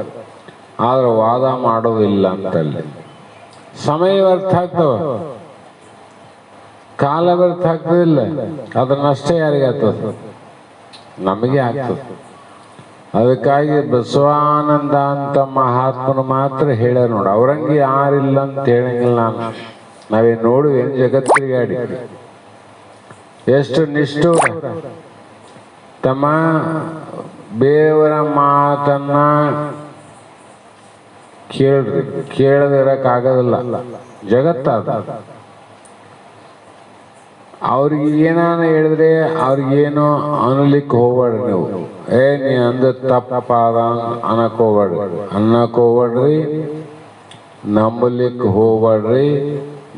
ಆದ್ರೆ ವಾದ ಮಾಡೋದಿಲ್ಲ ಅಂತಲ್ಲಿ. ಸಮಯ ವ್ಯರ್ಥ ಆಗ್ತವ, ಕಾಲ ವ್ಯರ್ಥ ಆಗ್ತದಿಲ್ಲ. ಅದನ್ನಷ್ಟೇ ಯಾರಿಗೆ ಆಗ್ತದೆ? ನಮಗೆ ಆಗ್ತದೆ. ಅದಕ್ಕಾಗಿ ಬಸವಾನಂದ ಅಂತ ಮಹಾತ್ಮರು ಮಾತ್ರ ಹೇಳ್ಯಾರ ನೋಡಿ. ಅವ್ರಂಗೆ ಯಾರಿಲ್ಲ ಅಂತ ಹೇಳಂಗಿಲ್ಲ ನಾನು. ನಾವೇ ನೋಡುವೇನು ಜಗತ್ತಿಗಾಡಿ ಎಷ್ಟು ನಿಷ್ಠೂರ. ತಮ್ಮ ಬೇವರ ಮಾತನ್ನ ಕೇಳ್ರಿ, ಕೇಳದಿರಕ್ಕಾಗೋದಿಲ್ಲ. ಜಗತ್ತಾದ ಅವ್ರಿಗೆ ಏನಾನ ಹೇಳಿದ್ರೆ ಅವ್ರಿಗೇನು ಅನ್ನಲಿಕ್ಕೆ ಹೋಗ್ಬೇಡ್ರಿ ನೀವು. ನೀ ಅಂದ ತಪ್ಪಾದ ಅನ್ನಕ್ ಹೋಗ್ಬೇಡ್ರಿ, ನಂಬಲಿಕ್ಕೆ ಹೋಗ್ಬೇಡ್ರಿ,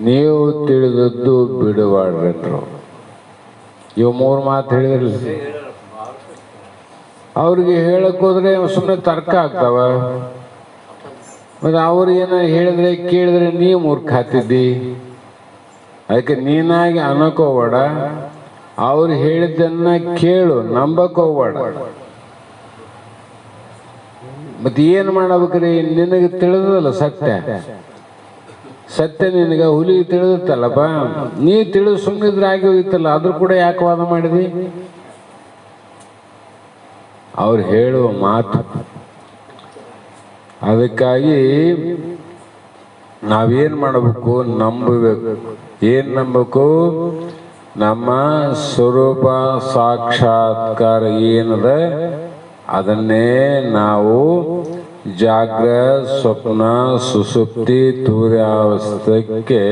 ನೀವು ತಿಳಿದದ್ದು ಬಿಡಬೇಡ್ರಿ ಅಂದ್ರು. ಇವು 3 ಮಾತು ಹೇಳಿದ್ರಲ್ಲ. ಅವ್ರಿಗೆ ಹೇಳಕ್ ಹೋದ್ರೆ ಸುಮ್ಮನೆ ತರ್ಕ ಆಗ್ತಾವ. ಮತ್ತೆ ಅವ್ರು ಏನ ಹೇಳಿದ್ರೆ ಕೇಳಿದ್ರೆ ನೀ ಮೂರ್ಖ ಆಗ್ತಿದ್ದಿ. ಅದಕ್ಕೆ ನೀನಾಗಿ ಅನ್ನಕ್ ಹೋಗ್ಬೇಡ, ಅವ್ರು ಹೇಳಿದ್ದನ್ನ ಕೇಳು, ನಂಬಕ್ ಹೋಗ್ಬೇಡ. ಮತ್ತೆ ಏನ್ ಮಾಡಬೇಕ್ರಿ? ನಿನಗೆ ತಿಳಿದಲ್ಲ ಸತ್ಯ. ಸತ್ಯ ನಿನಗ ಹುಲಿ ತಿಳಿದತ್ತಲ್ಲಪ್ಪ, ನೀ ತಿಳಿದು ಸುಮ್ಮನಿದ್ರೆ ಆಗಿ ಹೋಗಿತ್ತಲ್ಲ. ಆದ್ರೂ ಕೂಡ ಯಾಕೆ ವಾದ ಮಾಡಿದಿ? ಅವ್ರು ಹೇಳುವ ಮಾತು. ಅದಕ್ಕಾಗಿ ನಾವೇನ್ ಮಾಡಬೇಕು? ನಂಬಬೇಕು. ಏನ್ ನಂಬಬೇಕು? ನಮ್ಮ ಸ್ವರೂಪ ಸಾಕ್ಷಾತ್ಕಾರ ಏನದ ಅದನ್ನೇ ನಾವು ಜಾಗ್ರ ಸ್ವಪ್ನ ಸುಸುಪ್ತಿ ತುರ್ಯಾವಸ್ಥೆಗೆ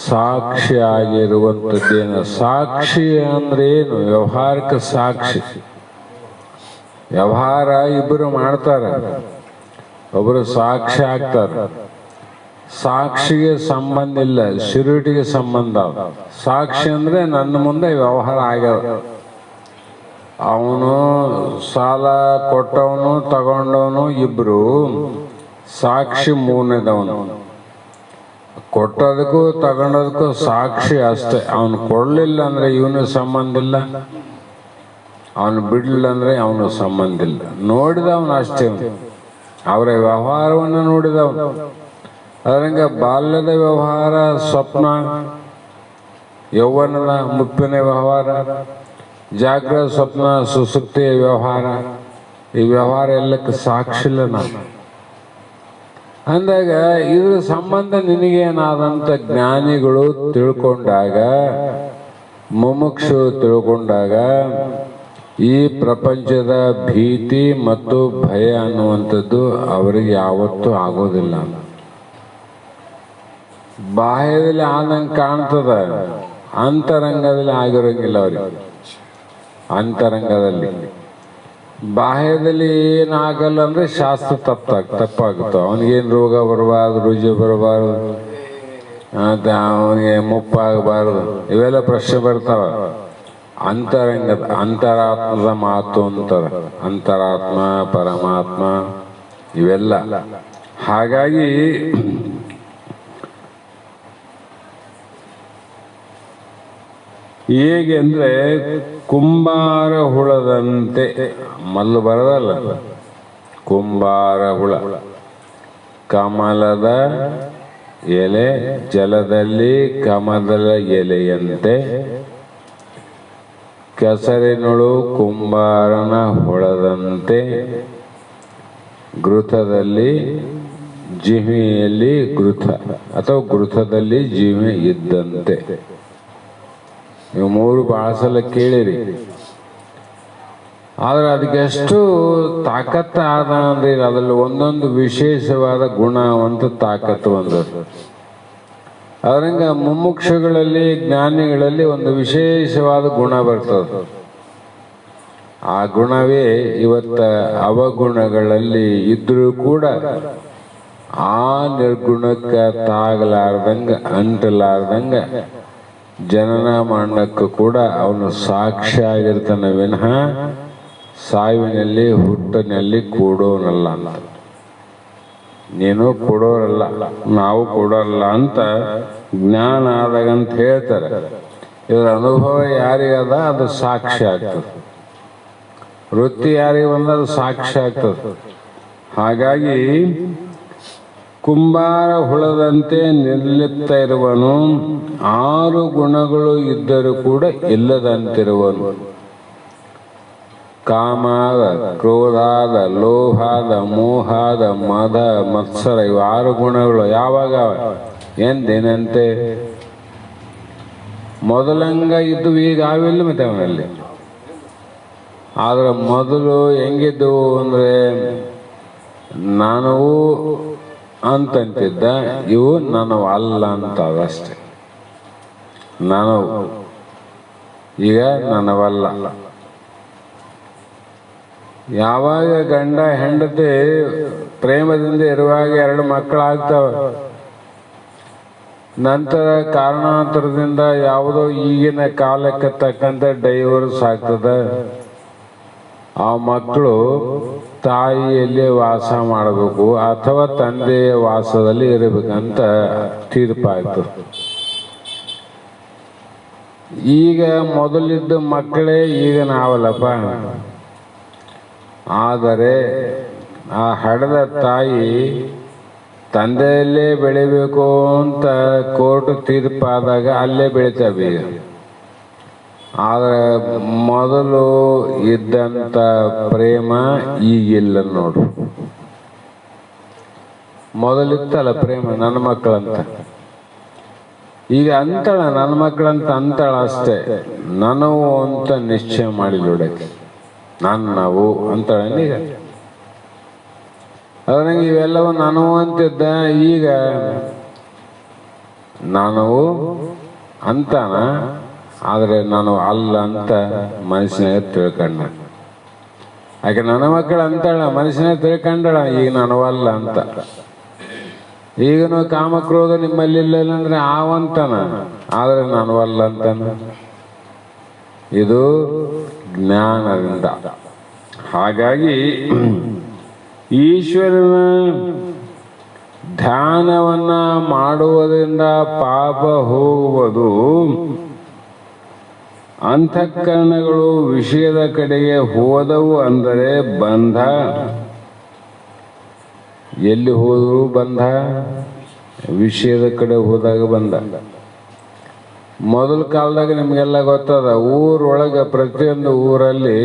ಸಾಕ್ಷಿಯಾಗಿರುವಂಥದ್ದೇನು? ಸಾಕ್ಷಿ ಅಂದ್ರೆ ಏನು? ವ್ಯವಹಾರಕ್ಕೆ ಸಾಕ್ಷಿ. ವ್ಯವಹಾರ ಇಬ್ಬರು ಮಾಡ್ತಾರೆ, ಒಬ್ಬರು ಸಾಕ್ಷಿ ಆಗ್ತಾರೆ. ಸಾಕ್ಷಿಗೆ ಸಂಬಂಧ ಇಲ್ಲ, ಶಿರುಟಿಗೆ ಸಂಬಂಧ. ಸಾಕ್ಷಿ ಅಂದ್ರೆ ನನ್ನ ಮುಂದೆ ವ್ಯವಹಾರ ಆಗ್ಯದ. ಅವನು ಸಾಲ ಕೊಟ್ಟವನು ತಗೊಂಡವನು ಇಬ್ರು, ಸಾಕ್ಷಿ ಮೂರನೇದವನು. ಕೊಟ್ಟೋದಕ್ಕೂ ತಗೊಂಡೋದಕ್ಕೂ ಸಾಕ್ಷಿ ಅಷ್ಟೇ. ಅವನು ಕೊಡ್ಲಿಲ್ಲ ಅಂದ್ರೆ ಇವನು ಸಂಬಂಧ ಇಲ್ಲ, ಅವನು ಬಿಡ್ಲಿಲ್ಲ ಅಂದ್ರೆ ಅವನು ಸಂಬಂಧ ಇಲ್ಲ. ನೋಡಿದವನು ಅಷ್ಟೇ, ಅವರ ವ್ಯವಹಾರವನ್ನು ನೋಡಿದವನು. ಅದರಂಗ ಬಾಲ್ಯದ ವ್ಯವಹಾರ ಸ್ವಪ್ನ, ಯೌವನದ ಮುಪ್ಪಿನ ವ್ಯವಹಾರ, ಜಾಗ್ರತ ಸ್ವಪ್ನ ಸುಸುಪ್ತಿಯ ವ್ಯವಹಾರ, ಈ ವ್ಯವಹಾರ ಎಲ್ಲಕ್ಕೆ ಸಾಕ್ಷಿಲ್ಲ ನಾನು ಅಂದಾಗ ಇದ್ರ ಸಂಬಂಧ ನಿನಗೇನಾದಂಥ ಜ್ಞಾನಿಗಳು ತಿಳ್ಕೊಂಡಾಗ, ಮುಮುಕ್ಷು ತಿಳ್ಕೊಂಡಾಗ ಈ ಪ್ರಪಂಚದ ಭೀತಿ ಮತ್ತು ಭಯ ಅನ್ನುವಂಥದ್ದು ಅವರಿಗೆ ಯಾವತ್ತೂ ಆಗೋದಿಲ್ಲ. ಬಾಹ್ಯದಲ್ಲಿ ಆದಂಗೆ ಕಾಣ್ತದ, ಅಂತರಂಗದಲ್ಲಿ ಆಗಿರೋಂಗಿಲ್ಲ ಅವ್ರಿಗೆ. ಅಂತರಂಗದಲ್ಲಿ ಬಾಹ್ಯದಲ್ಲಿ ಏನಾಗಲ್ಲ ಅಂದ್ರೆ ಶಾಸ್ತ್ರ ತಪ್ಪಾಗುತ್ತೆ. ಅವನಿಗೇನು ರೋಗ ಬರಬಾರ್ದು, ರುಜಿ ಬರಬಾರ್ದು, ಅವನಿಗೆ ಮುಪ್ಪಾಗಬಾರ್ದು, ಇವೆಲ್ಲ ಪ್ರಶ್ನೆ ಬರ್ತಾವ. ಅಂತರಾತ್ಮದ ಮಾತು ಅಂತಾರೆ, ಅಂತರಾತ್ಮ ಪರಮಾತ್ಮ ಇವೆಲ್ಲ. ಹಾಗಾಗಿ ಹೇಗೆ ಅಂದ್ರೆ ಕುಂಬಾರ ಹುಳದಂತೆ, ಮಲ್ಲು ಬರದಲ್ಲ, ಕುಂಬಾರ ಹುಳ. ಕಮಲದ ಎಲೆ ಜಲದಲ್ಲಿ ಕಮಲದ ಎಲೆಯಂತೆ, ಕೆಸರಿನೊಳು ಕುಂಬಾರನ ಹುಳದಂತೆ, ಘೃತದಲ್ಲಿ ಜಿಹ್ಮೆಯಲ್ಲಿ ಘೃತ ಅಥವಾ ಘೃತದಲ್ಲಿ ಜಿಹ್ಮೆ ಇದ್ದಂತೆ. ನೀವು ಮೂರು ಬಹಳ ಸಲ ಕೇಳಿರಿ. ಆದ್ರೆ ಅದಕ್ಕೆ ಎಷ್ಟು ತಾಕತ್ತು ಆದ ಅಂದ್ರೆ ಅದರಲ್ಲಿ ಒಂದೊಂದು ವಿಶೇಷವಾದ ಗುಣ ಅಂತ ತಾಕತ್ತು ಬಂದದ್ದು. ಅದರಂಗ ಮುಮುಕ್ಷುಗಳಲ್ಲಿ ಜ್ಞಾನಿಗಳಲ್ಲಿ ಒಂದು ವಿಶೇಷವಾದ ಗುಣ ಬರ್ತದೆ. ಆ ಗುಣವೇ ಇವತ್ತ ಅವಗುಣಗಳಲ್ಲಿ ಇದ್ರೂ ಕೂಡ ಆ ನಿರ್ಗುಣಕ್ಕೆ ತಾಗಲಾರ್ದಂಗ ಅಂಟಲಾರ್ದಂಗ ಜನನ ಮರಣಕ್ಕೂ ಕೂಡ ಅವನು ಸಾಕ್ಷಿ ಆಗಿರ್ತಾನೆ ವಿನಃ ಸಾವಿನಲ್ಲಿ ಹುಟ್ಟಿನಲ್ಲಿ ಕೂಡೋನಲ್ಲ ಅಂತ. ನೀನು ಕೊಡೋರಲ್ಲ, ನಾವು ಕೊಡೋರಲ್ಲ ಅಂತ ಜ್ಞಾನ ಆದಾಗಂತ ಹೇಳ್ತಾರೆ. ಇದರ ಅನುಭವ ಯಾರಿಗದ ಅದು ಸಾಕ್ಷಿ ಆಗ್ತದೆ, ವೃತ್ತಿ ಯಾರಿಗೆ ಬಂದ ಅದು ಸಾಕ್ಷಿ ಆಗ್ತದೆ. ಹಾಗಾಗಿ ಕುಂಬಾರ ಹುಳದಂತೆ ನಿರ್ಲಿಪ್ತ ಇರುವನು, 6 ಗುಣಗಳು ಇದ್ದರೂ ಕೂಡ ಇಲ್ಲದಂತಿರುವನು. ಕಾಮಾದ, ಕ್ರೋಧಾದ, ಲೋಭಾದ, ಮೋಹಾದ, ಮದ, ಮತ್ಸರ, ಇವು 6 ಗುಣಗಳು ಯಾವಾಗ ಎಂದೇನಂತೆ ಮೊದಲಂಗ ಇದ್ದು ಈಗ ಆವಿಲ್ಲ ಮತ್ತೆ ಅವನಲ್ಲಿ. ಆದ್ರೆ ಮೊದಲು ಹೆಂಗಿದ್ದವು ಅಂದ್ರೆ ನಾನು ಅಂತಂತಿದ್ದ, ಇವು ನಾನು ಅಲ್ಲ ಅಂತ ಅದಷ್ಟೆ. ನಾನು ಈಗ ನನವಲ್ಲ. ಯಾವಾಗ ಗಂಡ ಹೆಂಡತಿ ಪ್ರೇಮದಿಂದ ಇರುವಾಗ 2 ಮಕ್ಕಳಾಗ್ತವೆ. ನಂತರ ಕಾರಣಾಂತರದಿಂದ ಯಾವುದೋ ಈಗಿನ ಕಾಲಕ್ಕೆ ತಕ್ಕಂತೆ ಡೈವರ್ಸ್ ಆಗ್ತದೆ. ಆ ಮಕ್ಕಳು ತಾಯಿಯಲ್ಲಿ ವಾಸ ಮಾಡಬೇಕು ಅಥವಾ ತಂದೆಯ ವಾಸದಲ್ಲಿ ಇರಬೇಕಂತ ತೀರ್ಪಾಯ್ತು. ಈಗ ಮೊದಲಿದ್ದ ಮಕ್ಕಳೇ ಈಗ ನಾವಲ್ಲಪ್ಪ. ಆದರೆ ಆ ಹಡೆದ ತಾಯಿ ತಂದೆಯಲ್ಲೇ ಬೆಳಿಬೇಕು ಅಂತ ಕೋರ್ಟ್ ತೀರ್ಪಾದಾಗ ಅಲ್ಲೇ ಬೆಳಿತಾವೆ ಈಗ. ಆದರೆ ಮೊದಲು ಇದ್ದಂಥ ಪ್ರೇಮ ಈಗಿಲ್ಲ ನೋಡು. ಮೊದಲಿತ್ತಲ್ಲ ಪ್ರೇಮ ನನ್ನ ಮಕ್ಕಳಂತ, ಈಗ ಅಂತಳ ನನ್ನ ಮಕ್ಕಳಂತ ಅಂತಳ ಅಷ್ಟೇ. ನನವು ಅಂತ ನಿಶ್ಚಯ ಮಾಡಿ ನೋಡಕ್ಕೆ ನಾವು ಅಂತಳೀಗ. ಅದ್ರಂಗೆ ಇವೆಲ್ಲವೂ ನಾನು ಅಂತಿದ್ದ, ಈಗ ನಾನು ಅಂತಾನ, ಆದರೆ ನಾನು ಅಲ್ಲ ಅಂತ ಮನಸ್ಸಿನಾಗ ತಿಳ್ಕೊಂಡ. ಯಾಕೆ ನನ್ನ ಮಕ್ಕಳು ಅಂತಾಳ ಮನಸ್ಸಿನಾಗ ತಿಳ್ಕೊಂಡಳ, ಈಗ ನಾನು ಅಲ್ಲ ಅಂತ. ಈಗನು ಕಾಮಕ್ರೋಧ ನಿಮ್ಮಲ್ಲಿ ಇಲ್ಲ ಅಂದ್ರೆ ಆವಂತಾನ, ಆದರೆ ನಾನು ಅಲ್ಲ ಅಂತಾನ. ಇದು ಜ್ಞಾನದಿಂದ. ಹಾಗಾಗಿ ಈಶ್ವರನ ಧ್ಯಾನವನ್ನ ಮಾಡುವುದರಿಂದ ಪಾಪ ಹೋಗುವುದು. ಅಂತಃಕರಣಗಳು ವಿಷಯದ ಕಡೆಗೆ ಹೋದವು ಅಂದರೆ ಬಂಧ. ಎಲ್ಲಿ ಹೋದ್ರು ಬಂಧ, ವಿಷಯದ ಕಡೆ ಹೋದಾಗ ಬಂಧ. ಮೊದಲ ಕಾಲದಾಗ ನಿಮಗೆಲ್ಲ ಗೊತ್ತದ, ಊರೊಳಗೆ ಪ್ರತಿಯೊಂದು ಊರಲ್ಲಿ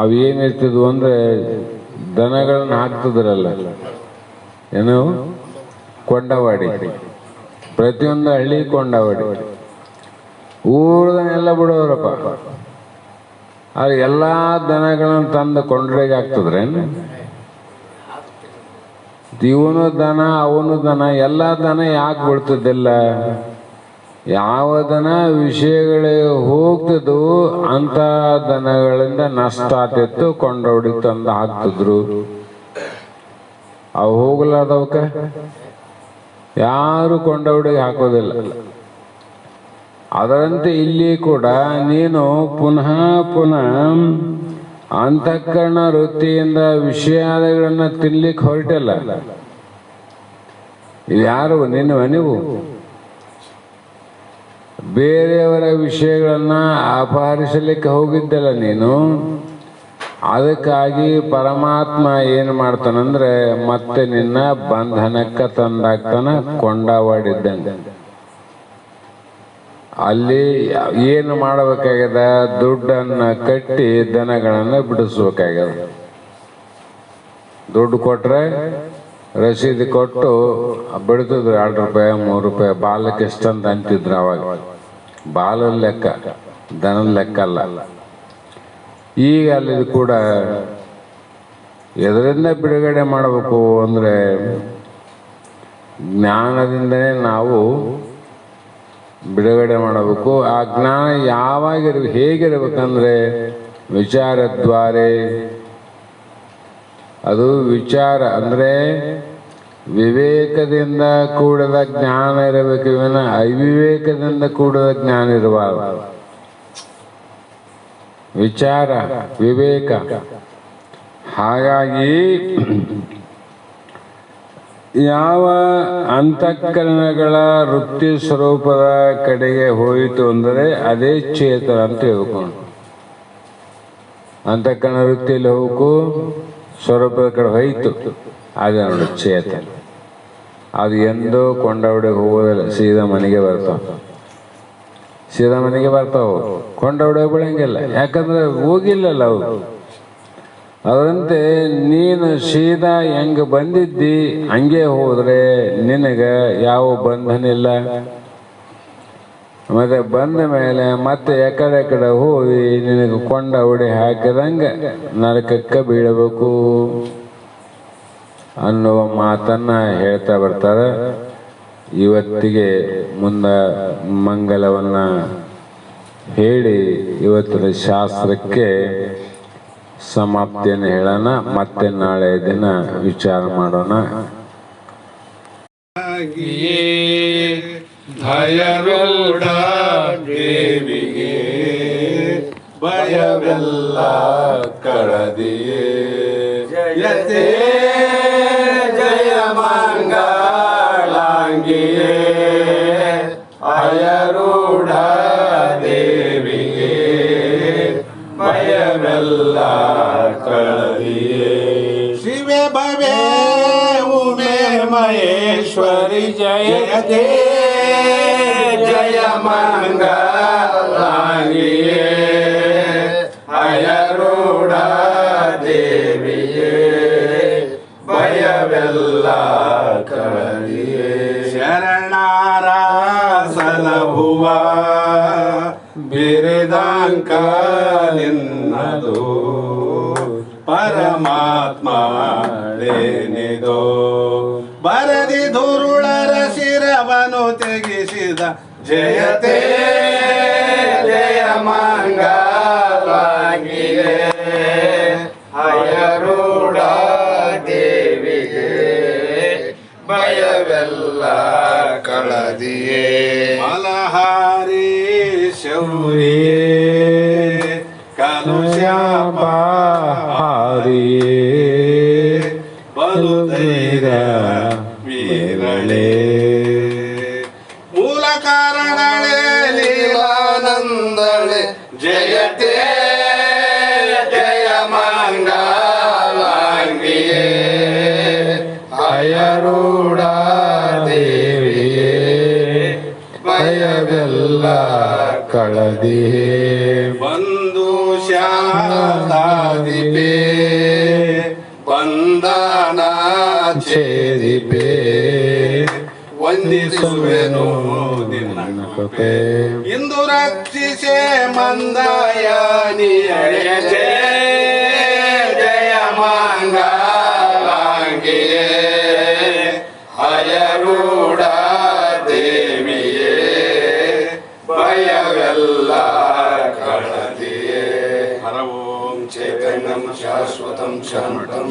ಅವೇನಿರ್ತಿದ್ವು ಅಂದ್ರೆ ದನಗಳನ್ನ ಹಾಕ್ತಿದ್ರಲ್ಲ, ಏನು ಕೊಂಡವಾಡಿ. ಪ್ರತಿಯೊಂದು ಹಳ್ಳಿ ಕೊಂಡವಾಡಿ. ಊರದನ್ನೆಲ್ಲ ಬಿಡೋರಪ್ಪ. ಆದ್ರೆ ಎಲ್ಲಾ ದನಗಳನ್ನ ತಂದು ಕೊಂಡ್ರೆಗೆ ಹಾಕ್ತಿದ್ರೇನು? ಇವನು ದನ ಅವನು ದನ, ಎಲ್ಲ ದನ ಯಾಕೆ ಬಿಡ್ತಿದ್ದಿಲ್ಲ? ಯಾವ ದನ ವಿಷಯಗಳಿಗೆ ಹೋಗ್ತಿದ್ವು ಅಂತ ದನಗಳಿಂದ ನಷ್ಟ ಆಗ್ತಿತ್ತು, ಕೊಂಡೋಡಿ ತಂದು ಹಾಕ್ತಿದ್ರು. ಅವು ಹೋಗ್ಲಾರ್ದವಕ್ಕ ಯಾರು ಕೊಂಡೋಡಿಗೆ ಹಾಕೋದಿಲ್ಲ. ಅದರಂತೆ ಇಲ್ಲಿ ಕೂಡ ನೀನು ಪುನಃ ಪುನಃ ಅಂತಃಕರಣ ವೃತ್ತಿಯಿಂದ ವಿಷಯಾದಿಗಳನ್ನ ತಿನ್ಲಿಕ್ಕೆ ಹೊರಟಿಲ್ಲ. ಇದು ಯಾರು? ನೀವು ಬೇರೆಯವರ ವಿಷಯಗಳನ್ನ ಅಪಹರಿಸಲಿಕ್ಕೆ ಹೋಗಿದ್ದಲ್ಲ ನೀನು. ಅದಕ್ಕಾಗಿ ಪರಮಾತ್ಮ ಏನು ಮಾಡ್ತಾನಂದ್ರೆ ಮತ್ತೆ ನಿನ್ನ ಬಂಧನಕ್ಕೆ ತಂದಾಗ್ತಾನ, ಕೊಂಡಾವಾಡಿದ್ದಂಗೆ. ಅಲ್ಲಿ ಏನು ಮಾಡಬೇಕಾಗ್ಯದ? ದುಡ್ಡನ್ನ ಕಟ್ಟಿ ದನಗಳನ್ನ ಬಿಡಿಸ್ಬೇಕಾಗ್ಯದ. ದುಡ್ಡು ಕೊಟ್ರೆ ರಸೀದಿ ಕೊಟ್ಟು ಬಿಡ್ತಿದ್ರು, 2 ರೂಪಾಯಿ 3 ರೂಪಾಯಿ ಬಾಲಕ್ಕೆ ಎಷ್ಟಂತ ಅಂತಿದ್ರು. ಅವಾಗ ಬಾಲದ ಲೆಕ್ಕ, ದನದ ಲೆಕ್ಕ ಅಲ್ಲ. ಈಗ ಅಲ್ಲಿ ಕೂಡ ಎದರಿಂದ ಬಿಡುಗಡೆ ಮಾಡಬೇಕು ಅಂದರೆ ಜ್ಞಾನದಿಂದನೇ ನಾವು ಬಿಡುಗಡೆ ಮಾಡಬೇಕು. ಆ ಜ್ಞಾನ ಹೇಗಿರ್ಬೇಕಂದ್ರೆ ವಿಚಾರದ್ವಾರೆ. ಅದು ವಿಚಾರ ಅಂದರೆ ವಿವೇಕದಿಂದ ಕೂಡದ ಜ್ಞಾನ ಇರಬೇಕು, ವಿನ ಅವಿವೇಕದಿಂದ ಕೂಡದ ಜ್ಞಾನ ಇರಬಾರದು. ವಿಚಾರ, ವಿವೇಕ. ಹಾಗಾಗಿ ಯಾವ ಅಂತಃಕರಣಗಳ ವೃತ್ತಿ ಸ್ವರೂಪದ ಕಡೆಗೆ ಹೋಯಿತು ಅಂದರೆ ಅದೇ ಚೇತನ ಅಂತ ಹೇಳ್ಕೊಂಡು. ಅಂತಃಕರಣ ವೃತ್ತಿಯಲ್ಲಿ ಹೋಗು, ಸ್ವರೂಪದ ಕಡೆ ಹೋಯ್ತು, ಅದೇ ನೋಡಿ ಚೇತನ. ಅದು ಎಂದೂ ಕೊಂಡವಡಿಗೆ ಹೋಗೋದಿಲ್ಲ, ಸೀದಾ ಮನೆಗೆ ಬರ್ತಾವ. ಕೊಂಡವಡಿಗೆ ಬಿಡಂಗಿಲ್ಲ, ಯಾಕಂದ್ರೆ ಹೋಗಿಲ್ಲಲ್ಲ ಅವು. ಅದರಂತೆ ನೀನು ಸೀದಾ ಹೆಂಗೆ ಬಂದಿದ್ದಿ ಹಂಗೆ ಹೋದ್ರೆ ನಿನಗೆ ಯಾವ ಬಂಧನ ಇಲ್ಲ. ಮತ್ತೆ ಬಂದ ಮೇಲೆ ಮತ್ತೆ ಎಕಡೆ ಹೋಗಿ ನಿನಗೆ ಕೊಂಡ ಹೊಡಿ ಹಾಕಿದಂಗೆ ನರಕಕ್ಕೆ ಬೀಳಬೇಕು ಅನ್ನುವ ಮಾತನ್ನ ಹೇಳ್ತಾ ಬರ್ತಾರೆ. ಇವತ್ತಿಗೆ ಮುಂದೆ ಮಂಗಲವನ್ನ ಹೇಳಿ ಇವತ್ತಿನ ಶಾಸ್ತ್ರಕ್ಕೆ ಸಮಾಪ್ತಿಯನ್ನು ಹೇಳೋಣ. ಮತ್ತೆ ನಾಳೆ ದಿನ ವಿಚಾರ ಮಾಡೋಣ. ಭಯವಿಲ್ಲ ದೇವಿಗೆ, ಭಯವೆಲ್ಲ ಕಳದಿಯೇ. ಜಯತೆ ಜಯ ಮಂಗಳಾಂಗಿಯೇ, ಅಯರೂಢ ದೇವಿಗೆ, ಭಯವೆಲ್ಲ ಕಳದಿಯೇ. ಶಿವೆ ಭವೆ ಉಮೆ ಮಹೇಶ್ವರಿ ಜಯತೆ ಜಯ ಮಂಗಳಾಂಗಿಯೇ, ಅಯರೂಢ ದೇವಿಯೇ, ಭಯವೆಲ್ಲ ಕಳದಿಯೇ. ಶರಣಾರ ಸಲಭುವ ಬಿರಿದಾಂಕ ನಿನ್ನದು, ಪರಮಾತ್ಮ ೇನಿದೋ. ಬರದಿ ದುರುಳರ ಶಿರವನು ತೆಗೆಸಿದ ಜಯತೆ ಜಯ ಮಂಗಳಾಂಗಿಯೇ, ಅಯರೂಢ ದೇವಿಗೆ, ಭಯವೆಲ್ಲ ಕಳದಿಯೇ. ಮಲಹಾರಿ ಶೌರ್ಯೇ ಕಲುಷಾಪಾರಿಯೇ, ಬಲುಧೈರ ವೀರಳೆ, ಮೂಲ ಕಾರಣಳೆ ಲೀಲಾನಂದಳೆ, ಜಯತೆ ಜಯ ಮಂಗಳಾಂಗಿಯೇ, ಅಯರೂಢ ದೇವಿಯೇ, ಭಯವೆಲ್ಲ ಕಳದಿಯೇ. ಬಂದು ಶಾಂತಾದಿಪೇ, ಬಂಧನ ಛೇದಿಪೇ, ವಂದಿಸುವೆನು ನಿನ್ನ ಕೃಪೆ. ಇಂದು ರಕ್ಷಿಸೆ ಮಂದಾಯನಿಯಳೆ, ಜಯ ಮಂಗಳಾಂಗಿಯೇ, ಅಯರೂಢ ದೇವಿಯೇ, ಭಯವೆಲ್ಲ ಕಳದಿಯೇ. ಹರ ಓಂ ಚೈತನ್ಯಂ ಶಾಶ್ವತಂ ಶಾಂತಂ